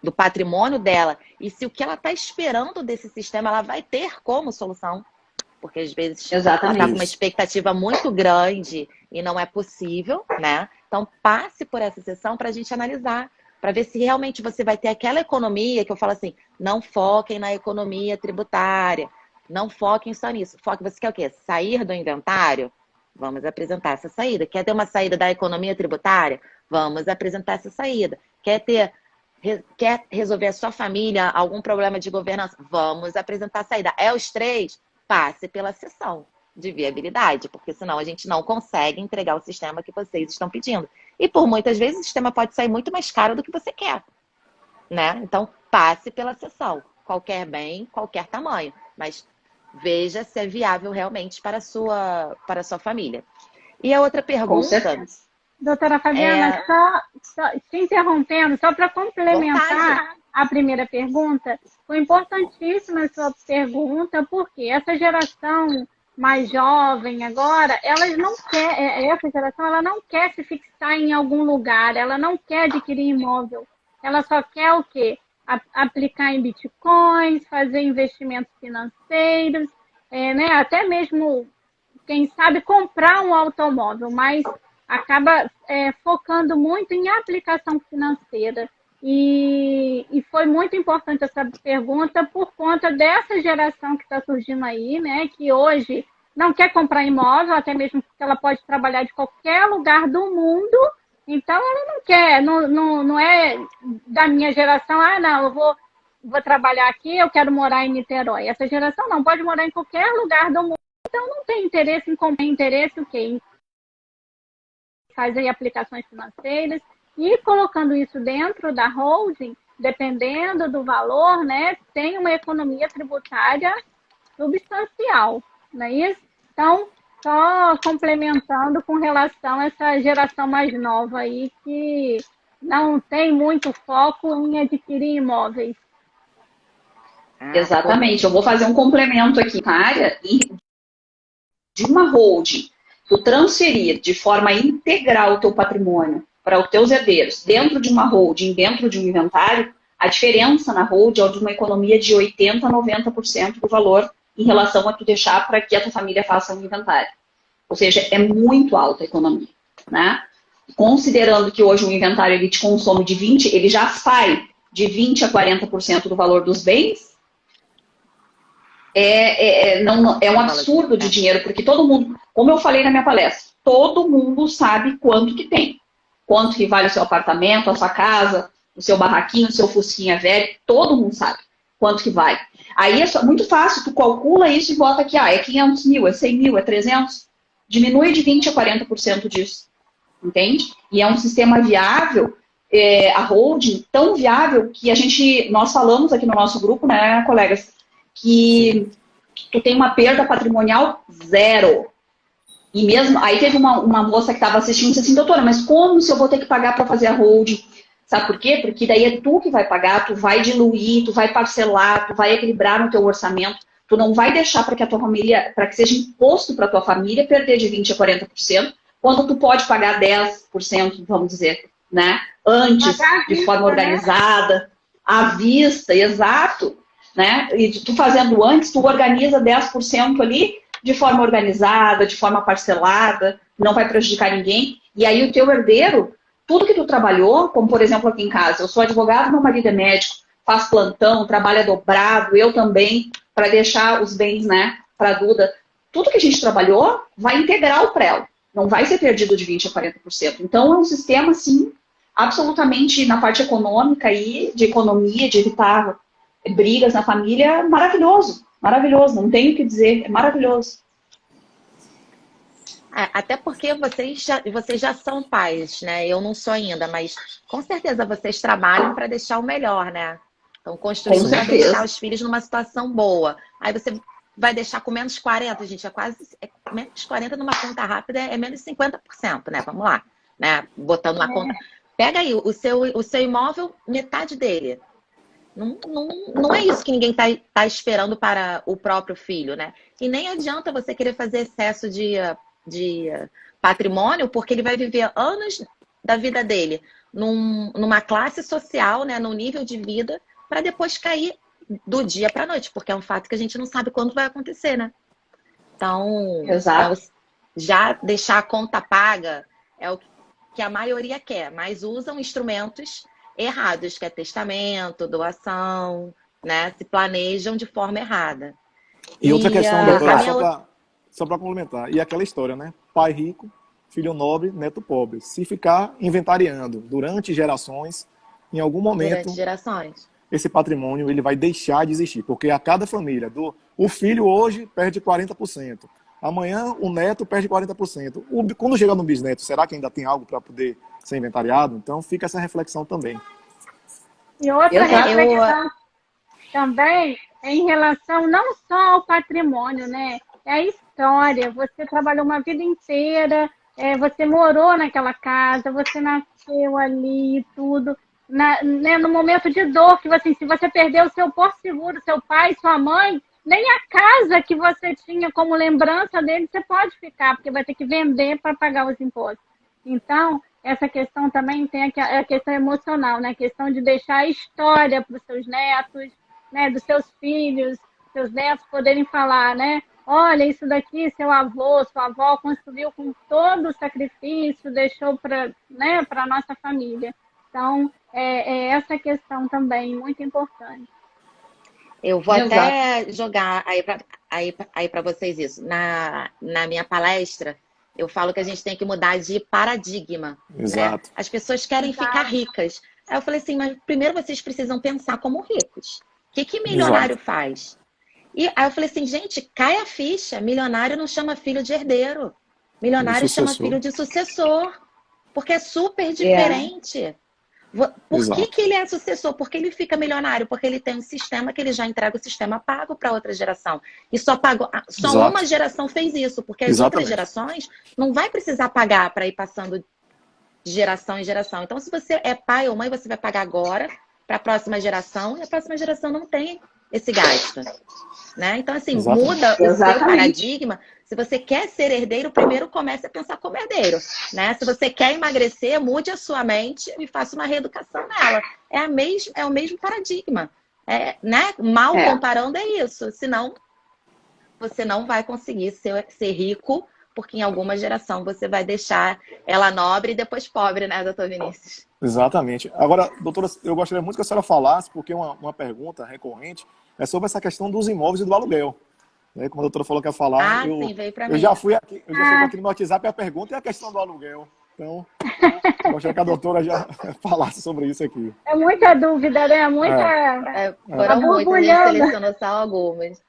do patrimônio dela e se o que ela está esperando desse sistema ela vai ter como solução. Porque às vezes ela está com uma expectativa muito grande e não é possível, né? Então passe por essa sessão para a gente analisar, para ver se realmente você vai ter aquela economia que eu falo assim, não foquem na economia tributária, não foquem só nisso. Você quer o quê? Sair do inventário? Vamos apresentar essa saída. Quer ter uma saída da economia tributária? Vamos apresentar essa saída. Quer resolver a sua família algum problema de governança? Vamos apresentar a saída. Os três? Passe pela sessão de viabilidade, porque senão a gente não consegue entregar o sistema que vocês estão pedindo. E por muitas vezes o sistema pode sair muito mais caro do que você quer, né? Então, passe pela sessão. Qualquer bem, qualquer tamanho. Mas veja se é viável realmente para a sua família. E a outra pergunta... Doutora Fabiana, só te interrompendo, só para complementar a primeira pergunta, foi importantíssima a sua pergunta, porque essa geração mais jovem agora, essa geração ela não quer se fixar em algum lugar, ela não quer adquirir imóvel, ela só quer o quê? Aplicar em bitcoins, fazer investimentos financeiros, né? Até mesmo, quem sabe, comprar um automóvel, mas acaba focando muito em aplicação financeira. E foi muito importante essa pergunta por conta dessa geração que está surgindo aí, né? Que hoje não quer comprar imóvel, até mesmo porque ela pode trabalhar de qualquer lugar do mundo. Então, ela não quer, não é da minha geração, não, eu vou trabalhar aqui, eu quero morar em Niterói. Essa geração não, pode morar em qualquer lugar do mundo. Então, não tem interesse em comprar, interesse o quê? Em fazer aplicações financeiras e colocando isso dentro da holding, dependendo do valor, né, tem uma economia tributária substancial, não é isso? Então, só complementando com relação a essa geração mais nova aí, que não tem muito foco em adquirir imóveis. Exatamente. Eu vou fazer um complemento aqui, área de uma holding. Tu transferir de forma integral o teu patrimônio para os teus herdeiros dentro de uma holding, dentro de um inventário, a diferença na holding é de uma economia de 80% a 90% do valor em relação a tu deixar para que a tua família faça um inventário. Ou seja, é muito alta a economia, né? Considerando que hoje o inventário ele te consome de 20%, ele já sai de 20% a 40% do valor dos bens, é um absurdo de dinheiro, porque todo mundo, como eu falei na minha palestra, todo mundo sabe quanto que tem. Quanto que vale o seu apartamento, a sua casa, o seu barraquinho, o seu fusquinha velho, todo mundo sabe quanto que vale. Aí é muito fácil, tu calcula isso e bota aqui, é 500 mil, é 100 mil, é 300. Diminui de 20% a 40% disso, entende? E é um sistema viável, a holding, tão viável que nós falamos aqui no nosso grupo, né, colegas, que tu tem uma perda patrimonial zero. E mesmo, aí teve uma moça que estava assistindo e disse assim, doutora, mas como se eu vou ter que pagar para fazer a holding? Sabe por quê? Porque daí é tu que vai pagar, tu vai diluir, tu vai parcelar, tu vai equilibrar no teu orçamento, tu não vai deixar para que a tua família, para que seja imposto para a tua família perder de 20% a 40%, quando tu pode pagar 10%, vamos dizer, né? Antes, de forma organizada, à vista, exato, né? E tu fazendo antes, tu organiza 10% ali de forma organizada, de forma parcelada, não vai prejudicar ninguém. E aí o teu herdeiro, tudo que tu trabalhou, como por exemplo aqui em casa, eu sou advogado, meu marido é médico, faz plantão, trabalha dobrado, eu também, para deixar os bens, né, para a Duda. Tudo que a gente trabalhou vai integrar o prelo, não vai ser perdido de 20% a 40%. Então é um sistema, assim, absolutamente na parte econômica e de economia, de evitar brigas na família, maravilhoso. Maravilhoso, não tenho o que dizer, é maravilhoso. Até porque vocês já são pais, né? Eu não sou ainda, mas com certeza vocês trabalham para deixar o melhor, né? Então, construindo para deixar os filhos numa situação boa. Aí você vai deixar com menos 40%, gente, menos 40% numa conta rápida é menos 50%, né? Vamos lá, né? Botando uma conta. Pega aí o seu imóvel, metade dele. Não é isso que ninguém tá esperando para o próprio filho, né? E nem adianta você querer fazer excesso de patrimônio, porque ele vai viver anos da vida dele numa classe social, né, num nível de vida, para depois cair do dia para a noite, porque é um fato que a gente não sabe quando vai acontecer, né? Então, já deixar a conta paga é o que a maioria quer, mas usam instrumentos errados, que é testamento, doação, né? Se planejam de forma errada. E outra questão, doutora, só para complementar, e aquela história, né? Pai rico, filho nobre, neto pobre. Se ficar inventariando durante gerações, em algum momento, esse patrimônio ele vai deixar de existir, porque a cada família, o filho hoje perde 40%, amanhã o neto perde 40%. Quando chegar no bisneto, será que ainda tem algo para poder ser inventariado? Então fica essa reflexão também. E outra reflexão também é em relação não só ao patrimônio, né? É a história. Você trabalhou uma vida inteira, você morou naquela casa, você nasceu ali e tudo. Né, no momento de dor, que assim, se você perdeu o seu porto seguro, seu pai, sua mãe, nem a casa que você tinha como lembrança dele, você pode ficar, porque vai ter que vender para pagar os impostos. Então, essa questão também tem a questão emocional, né? A questão de deixar a história para os seus netos, né? Dos seus filhos, seus netos poderem falar, né? Olha, isso daqui, seu avô, sua avó construiu com todo o sacrifício, deixou para, né, para a nossa família. Então, essa questão também muito importante. Eu vou até jogar aí para vocês isso. Na minha palestra, eu falo que a gente tem que mudar de paradigma. Exato. Né? As pessoas querem ficar ricas. Aí eu falei assim, mas primeiro vocês precisam pensar como ricos. O que milionário faz? E aí eu falei assim, gente, cai a ficha. Milionário não chama filho de herdeiro. Milionário chama filho de sucessor. Porque é super diferente. Por que ele é sucessor? Porque ele fica milionário? Porque ele tem um sistema que ele já entrega o sistema pago para outra geração. E só uma geração fez isso, porque as outras gerações não vai precisar pagar para ir passando de geração em geração. Então, se você é pai ou mãe, você vai pagar agora para a próxima geração, e a próxima geração não tem esse gasto. Né? Então, assim, muda o seu paradigma. Se você quer ser herdeiro, primeiro comece a pensar como herdeiro. Né? Se você quer emagrecer, mude a sua mente e faça uma reeducação nela. É o mesmo paradigma. Né? Mal comparando é isso. Senão, você não vai conseguir ser rico, porque em alguma geração você vai deixar ela nobre e depois pobre, né, doutor Vinícius? Exatamente. Agora, doutora, eu gostaria muito que a senhora falasse, porque uma pergunta recorrente é sobre essa questão dos imóveis e do aluguel. né? Como a doutora falou que ia falar, Sim, veio para eu mim. já fui aqui no WhatsApp a pergunta e a questão do aluguel. Então, eu gostaria que a doutora já falasse sobre isso aqui. É muita dúvida, né? Muita. Foram muitas, a gente borbulhando. selecionou só algumas.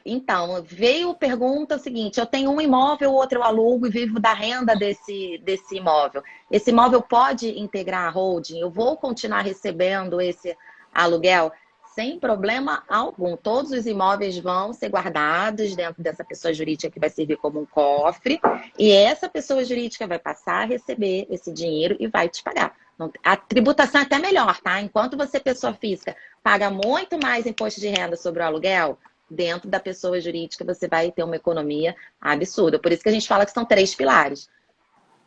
Então, veio pergunta o seguinte: eu tenho um imóvel, o outro eu alugo e vivo da renda desse imóvel. Esse imóvel pode integrar a holding? Eu vou continuar recebendo esse aluguel? Sem problema algum. Todos os imóveis vão ser guardados dentro dessa pessoa jurídica que vai servir como um cofre. E essa pessoa jurídica vai passar a receber esse dinheiro e vai te pagar. A tributação é até melhor, tá? Enquanto você, pessoa física, paga muito mais imposto de renda sobre o aluguel, dentro da pessoa jurídica você vai ter uma economia absurda. Por isso que a gente fala que são 3 pilares: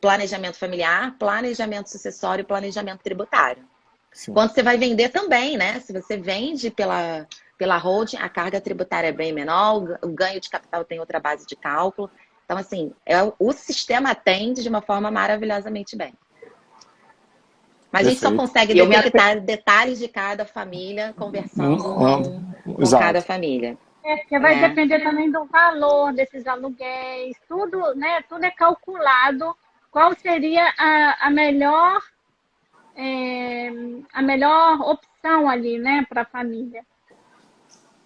planejamento familiar, planejamento sucessório e planejamento tributário. Sim. Quando você vai vender também, né? Se você vende pela holding, a carga tributária é bem menor, o ganho de capital tem outra base de cálculo. Então, assim, o sistema atende de uma forma maravilhosamente bem. Mas a gente só consegue detectar detalhes de cada família conversando com cada família. Porque vai depender também do valor desses aluguéis, tudo, né? Tudo é calculado. Qual seria a melhor opção ali, né, para a família?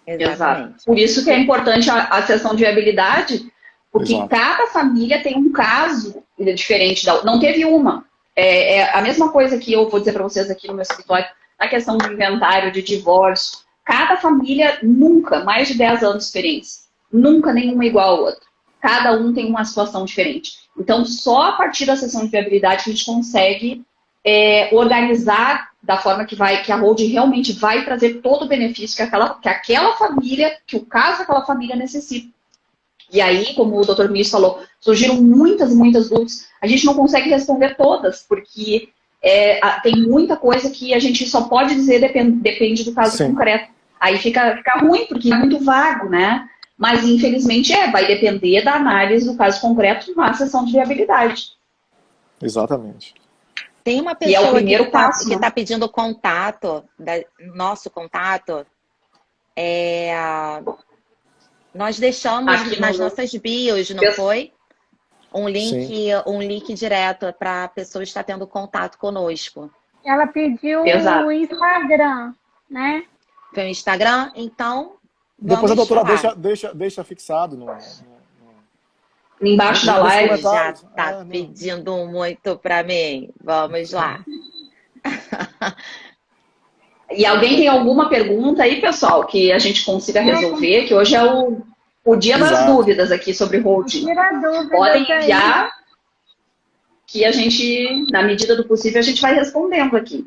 Exatamente. Por isso que é importante a sessão de viabilidade, porque cada família tem um caso diferente. Não teve uma. É a mesma coisa que eu vou dizer para vocês aqui no meu escritório, na questão de inventário, de divórcio. Cada família, nunca, mais de 10 anos de experiência, nunca nenhuma igual ao outro. Cada um tem uma situação diferente. Então, só a partir da sessão de viabilidade que a gente consegue organizar da forma que a holding realmente vai trazer todo o benefício que aquela família, que o caso daquela família necessita. E aí, como o Dr. Mício falou, surgiram muitas dúvidas. A gente não consegue responder todas, porque tem muita coisa que a gente só pode dizer depende do caso concreto. Aí fica ruim, porque é muito vago, né? Mas, infelizmente, vai depender da análise do caso concreto na sessão de viabilidade. Exatamente. Tem uma pessoa que passo, está pedindo contato, nosso contato. Nós deixamos aqui nas nossas bios, não foi? Um link direto para a pessoa estar tendo contato conosco. Ela pediu o Instagram, né? Foi o Instagram, então. Depois a doutora deixa fixado embaixo da live. Já está pedindo muito para mim. Vamos lá. E alguém tem alguma pergunta aí, pessoal, que a gente consiga resolver? Que hoje é o dia das dúvidas aqui sobre holding. Podem enviar, que a gente, na medida do possível, a gente vai respondendo aqui.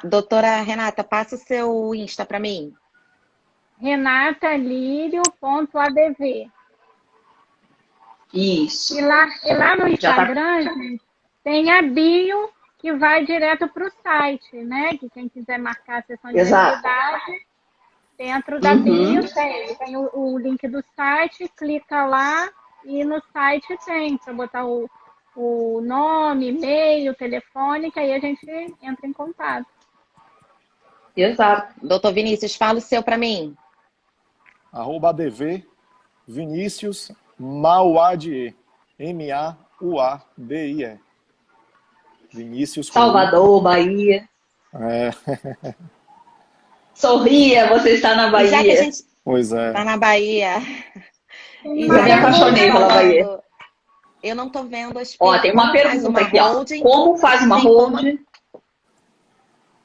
Doutora Renata, passa o seu Insta para mim. renatalírio.adv. Isso. E lá no Instagram, gente, tem a bio que vai direto para o site, né? Que quem quiser marcar a sessão de viabilidade, dentro da bio tem o link do site, clica lá e no site tem para botar o nome, e-mail, telefone, que aí a gente entra em contato. Exato. Doutor Vinícius, fala o seu para mim. @adv Vinícius Mauadie. Mauadie. Vinícius. Salvador, Bahia. Sorria, você está na Bahia. Já que a gente está na Bahia. Eu me apaixonei pela Bahia. Eu não estou vendo as tem uma pergunta aqui, holding, como faz uma holding?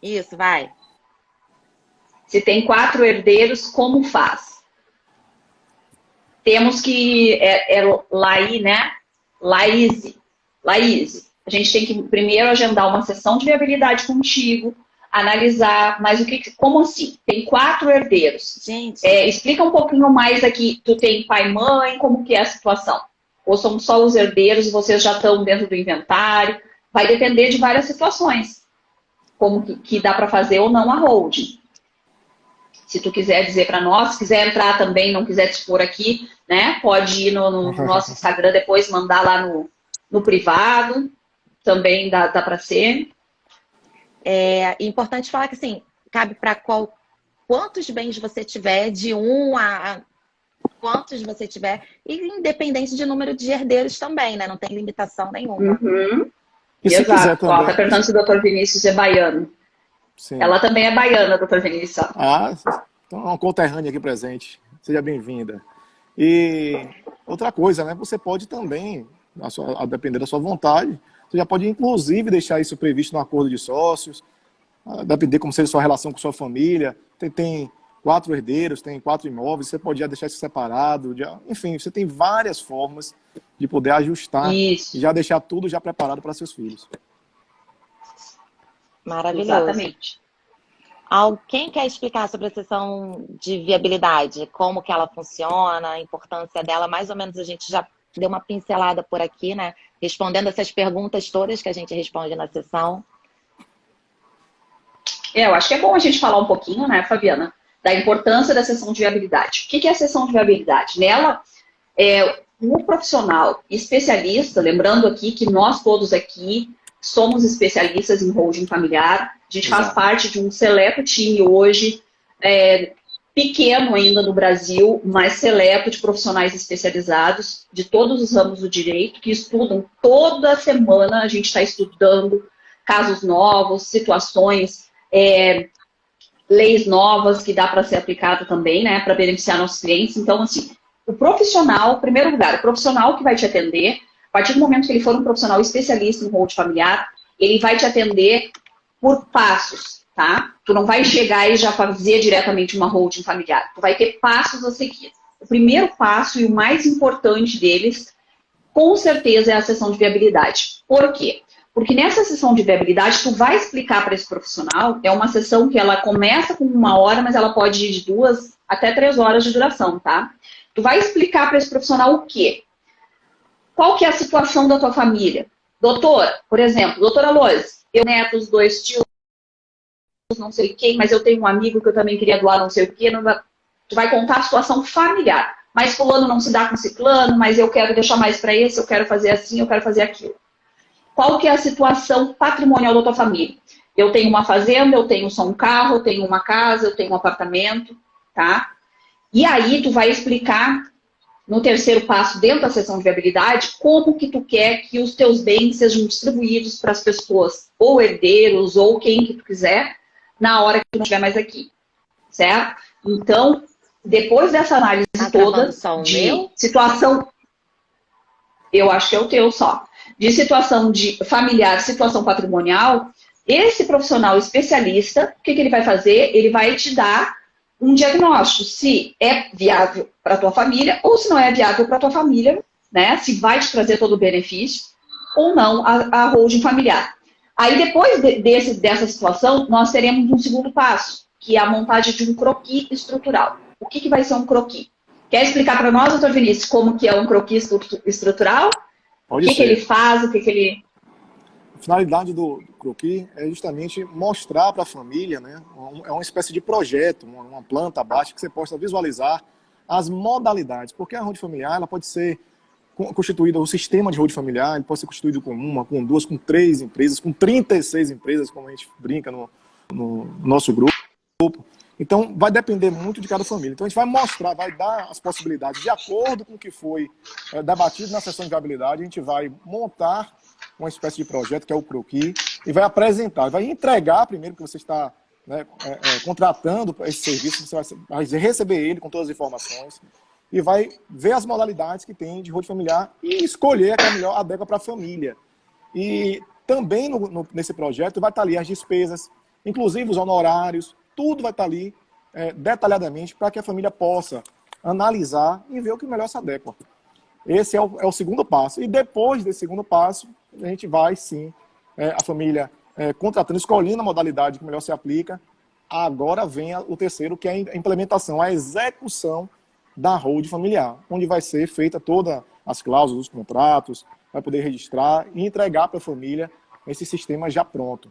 Isso, vai. Se tem 4 herdeiros, como faz? Temos que... Laí, né? Laís. A gente tem que primeiro agendar uma sessão de viabilidade contigo, analisar, mas como assim? Tem 4 herdeiros. Gente. Explica um pouquinho mais aqui. Tu tem pai e mãe, como que é a situação? Ou são só os herdeiros e vocês já estão dentro do inventário? Vai depender de várias situações. Como que dá para fazer ou não a holding. Se tu quiser dizer para nós, se quiser entrar também, não quiser te expor aqui, né? Pode ir no nosso Instagram depois, mandar lá no privado. Também dá para ser. É importante falar que, assim, cabe para quantos bens você tiver, de um a quantos você tiver, e independente de número de herdeiros também, né? Não tem limitação nenhuma. Uhum. E se quiser Exato. Ó, também. tá perguntando se o doutor Vinícius é baiano. Sim. Ela também é baiana, doutor Vinícius. Ah, então é uma conterrânea aqui presente. Seja bem-vinda. E outra coisa, né? Você pode também, a depender da sua vontade, você já pode inclusive deixar isso previsto no acordo de sócios, a depender como seja a sua relação com sua família. Tem 4 herdeiros, tem 4 imóveis, você pode já deixar isso separado. Enfim, você tem várias formas de poder ajustar Isso. e já deixar tudo já preparado para seus filhos. Maravilhoso. Exatamente. Quem quer explicar sobre a sessão de viabilidade? Como que ela funciona, a importância dela? Mais ou menos a gente já deu uma pincelada por aqui, né? Respondendo essas perguntas todas que a gente responde na sessão. Eu acho que é bom a gente falar um pouquinho, né, Fabiana, da importância da sessão de viabilidade. O que é a sessão de viabilidade? Nela, o profissional especialista, lembrando aqui que nós todos aqui somos especialistas em holding familiar, a gente faz parte de um seleto time hoje, pequeno ainda no Brasil, mas seleto de profissionais especializados de todos os ramos do direito, que estudam toda semana, a gente está estudando casos novos, situações, leis novas que dá para ser aplicado também, né, para beneficiar nossos clientes. Então, assim, o profissional, em primeiro lugar, o profissional que vai te atender, a partir do momento que ele for um profissional especialista em holding familiar, ele vai te atender por passos, tá? Tu não vai chegar e já fazer diretamente uma holding familiar. Tu vai ter passos a seguir. O primeiro passo e o mais importante deles, com certeza, é a sessão de viabilidade. Por quê? Porque nessa sessão de viabilidade, tu vai explicar para esse profissional, é uma sessão que ela começa com 1 hora, mas ela pode ir de 2 até 3 horas de duração, tá? Tu vai explicar para esse profissional o quê? Qual que é a situação da tua família? Doutor, por exemplo, doutora Lois, eu netos, 2 tios, não sei quem, mas eu tenho um amigo que eu também queria doar não sei o quê. Tu vai contar a situação familiar. Mas fulano não se dá com ciclano, mas eu quero deixar mais para esse, eu quero fazer assim, eu quero fazer aquilo. Qual que é a situação patrimonial da tua família? Eu tenho uma fazenda, eu tenho só um carro, eu tenho uma casa, eu tenho um apartamento, tá? E aí tu vai explicar no terceiro passo, dentro da sessão de viabilidade, como que tu quer que os teus bens sejam distribuídos para as pessoas, ou herdeiros, ou quem que tu quiser, na hora que tu não estiver mais aqui, certo? Então, depois dessa análise toda de situação, eu acho que é o teu só, de situação de familiar, situação patrimonial, esse profissional especialista, o que ele vai fazer? Ele vai te dar um diagnóstico, se é viável para a tua família, ou se não é viável para a tua família, né? Se vai te trazer todo o benefício, ou não, a holding familiar. Aí, depois dessa situação, nós teremos um segundo passo, que é a montagem de um croquis estrutural. O que vai ser um croquis? Quer explicar para nós, doutor Vinícius, como que é um croquis estrutural? Pode o que ele faz, o que ele... A finalidade do croquis é justamente mostrar para a família, né? É uma espécie de projeto, uma planta baixa que você possa visualizar as modalidades, porque a holding familiar ela pode ser constituída, o sistema de holding familiar ele pode ser constituído com 1, com 2, com 3 empresas, com 36 empresas, como a gente brinca no nosso grupo. Então, vai depender muito de cada família. Então, a gente vai mostrar, vai dar as possibilidades de acordo com o que foi debatido na sessão de viabilidade, a gente vai montar uma espécie de projeto, que é o croquis, e vai apresentar, vai entregar primeiro que você está contratando esse serviço, você vai receber ele com todas as informações, e vai ver as modalidades que tem de holding familiar e escolher a que é melhor adequa para a família. E também nesse projeto vai estar ali as despesas, inclusive os honorários, tudo vai estar ali detalhadamente para que a família possa analisar e ver o que melhor se adequa. Esse é o segundo passo. E depois desse segundo passo, a gente vai, sim, a família contratando, escolhendo a modalidade que melhor se aplica. Agora vem o terceiro, que é a implementação, a execução da holding familiar, onde vai ser feita todas as cláusulas, os contratos, vai poder registrar e entregar para a família esse sistema já pronto.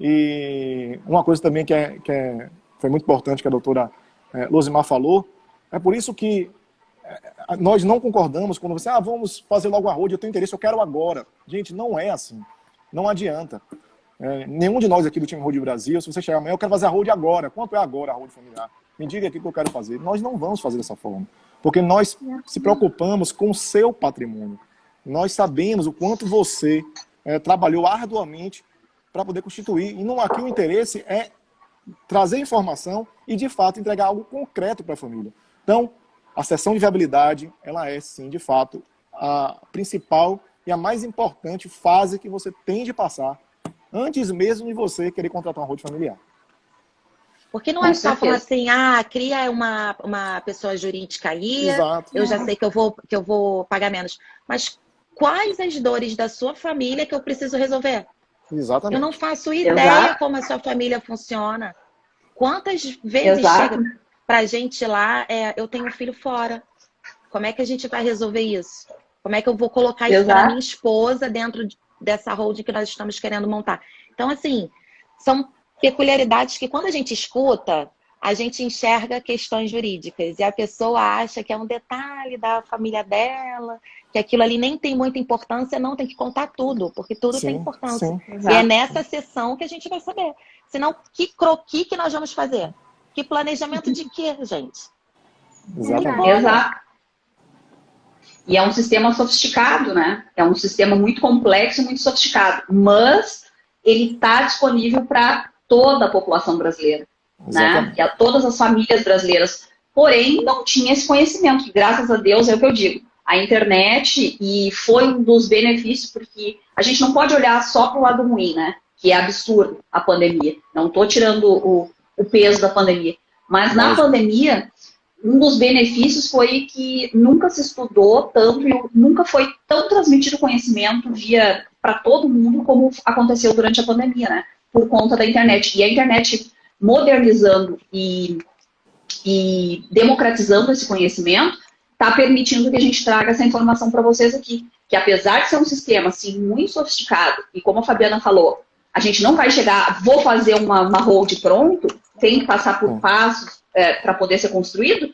E uma coisa também que foi muito importante que a doutora Losimar falou, é por isso que nós não concordamos quando você, vamos fazer logo a holding, eu tenho interesse, eu quero agora. Gente, não é assim. Não adianta. Nenhum de nós aqui do time Hold Brasil, se você chegar amanhã, eu quero fazer a hold agora. Quanto é agora a hold familiar? Me diga aqui o que eu quero fazer. Nós não vamos fazer dessa forma. Porque nós se preocupamos com o seu patrimônio. Nós sabemos o quanto você trabalhou arduamente para poder constituir. E não, aqui o interesse é trazer informação e, de fato, entregar algo concreto para a família. Então, a sessão de viabilidade, ela é, sim, de fato, a principal e a mais importante fase que você tem de passar antes mesmo de você querer contratar uma hold familiar. Porque não é só falar assim, cria uma pessoa jurídica aí, Exato. eu já sei que eu vou pagar menos. Mas quais as dores da sua família que eu preciso resolver? Exatamente. Eu não faço ideia como a sua família funciona. Quantas vezes chega pra gente lá, eu tenho um filho fora. Como é que a gente vai resolver isso? Como é que eu vou colocar isso para minha esposa dentro dessa holding que nós estamos querendo montar? Então, assim, são peculiaridades que quando a gente escuta, a gente enxerga questões jurídicas e a pessoa acha que é um detalhe da família dela, que aquilo ali nem tem muita importância, não, tem que contar tudo, porque tudo tem importância. E é nessa sessão que a gente vai saber. Senão, que croquis que nós vamos fazer? Que planejamento de quê, gente? Exatamente. Exato. E é um sistema sofisticado, né? É um sistema muito complexo e muito sofisticado, mas ele está disponível para toda a população brasileira, né? E a todas as famílias brasileiras. Porém, não tinha esse conhecimento, que graças a Deus é o que eu digo. A internet, e foi um dos benefícios, porque a gente não pode olhar só para o lado ruim, né? Que é absurdo a pandemia. Não estou tirando o peso da pandemia. Mas na pandemia, um dos benefícios foi que nunca se estudou tanto e nunca foi tão transmitido conhecimento para todo mundo como aconteceu durante a pandemia, né? Por conta da internet. E a internet modernizando e democratizando esse conhecimento está permitindo que a gente traga essa informação para vocês aqui. Que apesar de ser um sistema assim, muito sofisticado, e como a Fabiana falou, a gente não vai chegar, vou fazer uma hold pronto, tem que passar por passos para poder ser construído,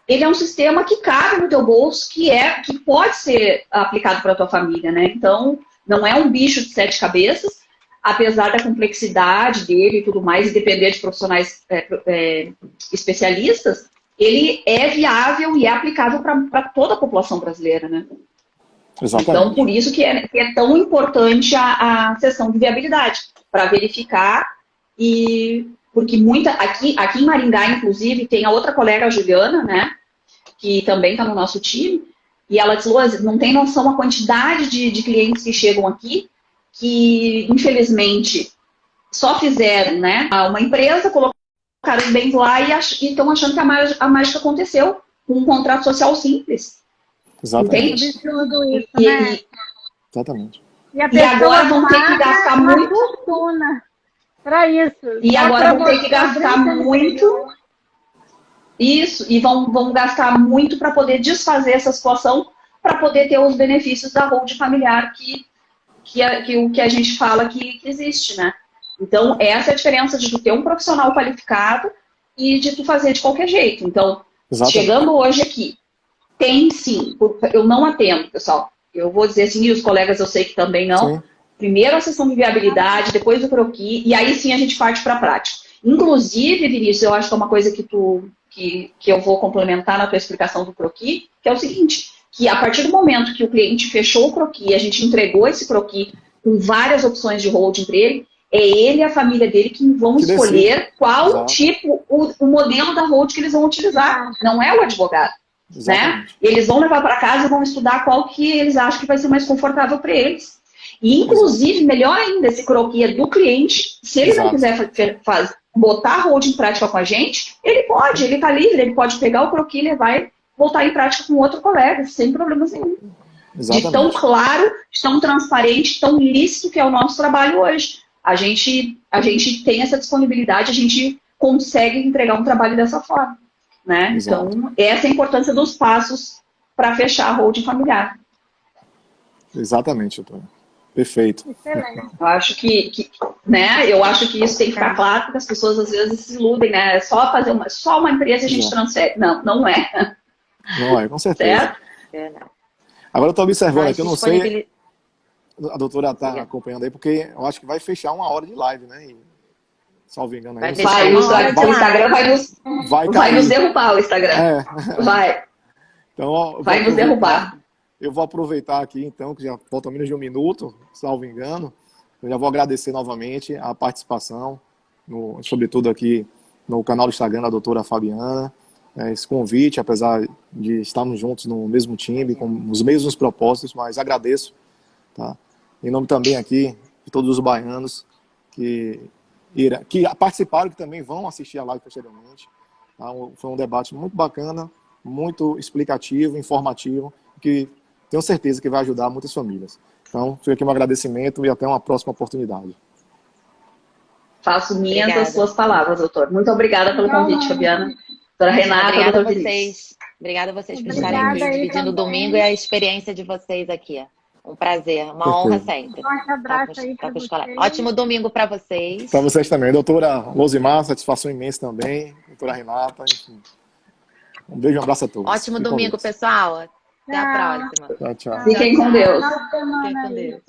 ele é um sistema que cabe no teu bolso, que pode ser aplicado para a tua família, né? Então, não é um bicho de 7 cabeças, apesar da complexidade dele e tudo mais, e depender de profissionais especialistas, ele é viável e é aplicável para toda a população brasileira, né? Exatamente. Então, por isso que é tão importante a sessão de viabilidade, para verificar porque aqui em Maringá, inclusive, tem a outra colega, a Juliana, né, que também está no nosso time, e ela diz, Luaz, não tem noção a quantidade de clientes que chegam aqui, que, infelizmente, só fizeram, né, uma empresa, colocaram os bens lá e estão achando que a mágica aconteceu com um contrato social simples. Exatamente. Absurdo isso, né? Exatamente. E agora vão ter que gastar muito fortuna para isso. E agora vão ter que gastar muito. Isso, e vão gastar muito para poder desfazer essa situação, para poder ter os benefícios da hold familiar o que a gente fala que existe, né? Então, essa é a diferença de tu ter um profissional qualificado e de tu fazer de qualquer jeito. Então, chegando hoje aqui, tem sim, eu não atendo, pessoal. Eu vou dizer assim, e os colegas eu sei que também não. Sim. Primeiro a sessão de viabilidade, depois o croquis, e aí sim a gente parte para a prática. Inclusive, Vinícius, eu acho que é uma coisa que eu vou complementar na tua explicação do croquis, que é o seguinte, que a partir do momento que o cliente fechou o croquis, a gente entregou esse croquis com várias opções de holding para ele, é ele e a família dele que vão escolher qual tipo, o modelo da holding que eles vão utilizar, não é o advogado. Né? Eles vão levar para casa e vão estudar qual que eles acham que vai ser mais confortável para eles. E, inclusive, melhor ainda, esse croquis é do cliente. Se ele não quiser botar a holding em prática com a gente, ele está livre, ele pode pegar o croquis, levar e voltar em prática com outro colega, sem problemas nenhum. De tão claro, de tão transparente, tão lícito que é o nosso trabalho hoje. A gente tem essa disponibilidade, a gente consegue entregar um trabalho dessa forma. Né? Então, essa é a importância dos passos para fechar a holding familiar. Exatamente, doutora. Perfeito. Excelente. Eu acho eu acho que isso tem que ficar claro, porque as pessoas às vezes se iludem, né? É só fazer uma empresa e a gente transfere. Não é. Não é, com certeza. Certo? Agora eu estou observando aqui, eu não sei. a doutora está acompanhando aí, porque eu acho que vai fechar 1 hora de live, né? E, salvo engano aí. Vai, o Instagram vai nos derrubar, o Instagram. Vai. Então, vai nos derrubar. Eu vou aproveitar aqui, então, que já falta menos de 1 minuto, salvo engano. Eu já vou agradecer novamente a participação, sobretudo aqui no canal do Instagram da doutora Fabiana. Esse convite, apesar de estarmos juntos no mesmo time, com os mesmos propósitos, mas agradeço, tá? Em nome também aqui de todos os baianos que participaram e que também vão assistir a live posteriormente. Tá? Foi um debate muito bacana, muito explicativo, informativo, que tenho certeza que vai ajudar muitas famílias. Então, fica aqui um agradecimento e até uma próxima oportunidade. Faço minhas as suas palavras, doutor. Muito obrigada pelo convite, Fabiana. Doutora Renata, obrigada doutor a vocês. Obrigada a vocês por estarem aqui dividindo o domingo e a experiência de vocês aqui. Um prazer, uma honra sempre. Um abraço aí para vocês. Ótimo domingo para vocês. Para vocês também. Doutora Losimar, satisfação imensa também. Doutora Renata, enfim. Um beijo e um abraço a todos. Ótimo domingo, pessoal. Até a próxima. Tchau, tchau. Fiquem com Deus. Fiquem com Deus.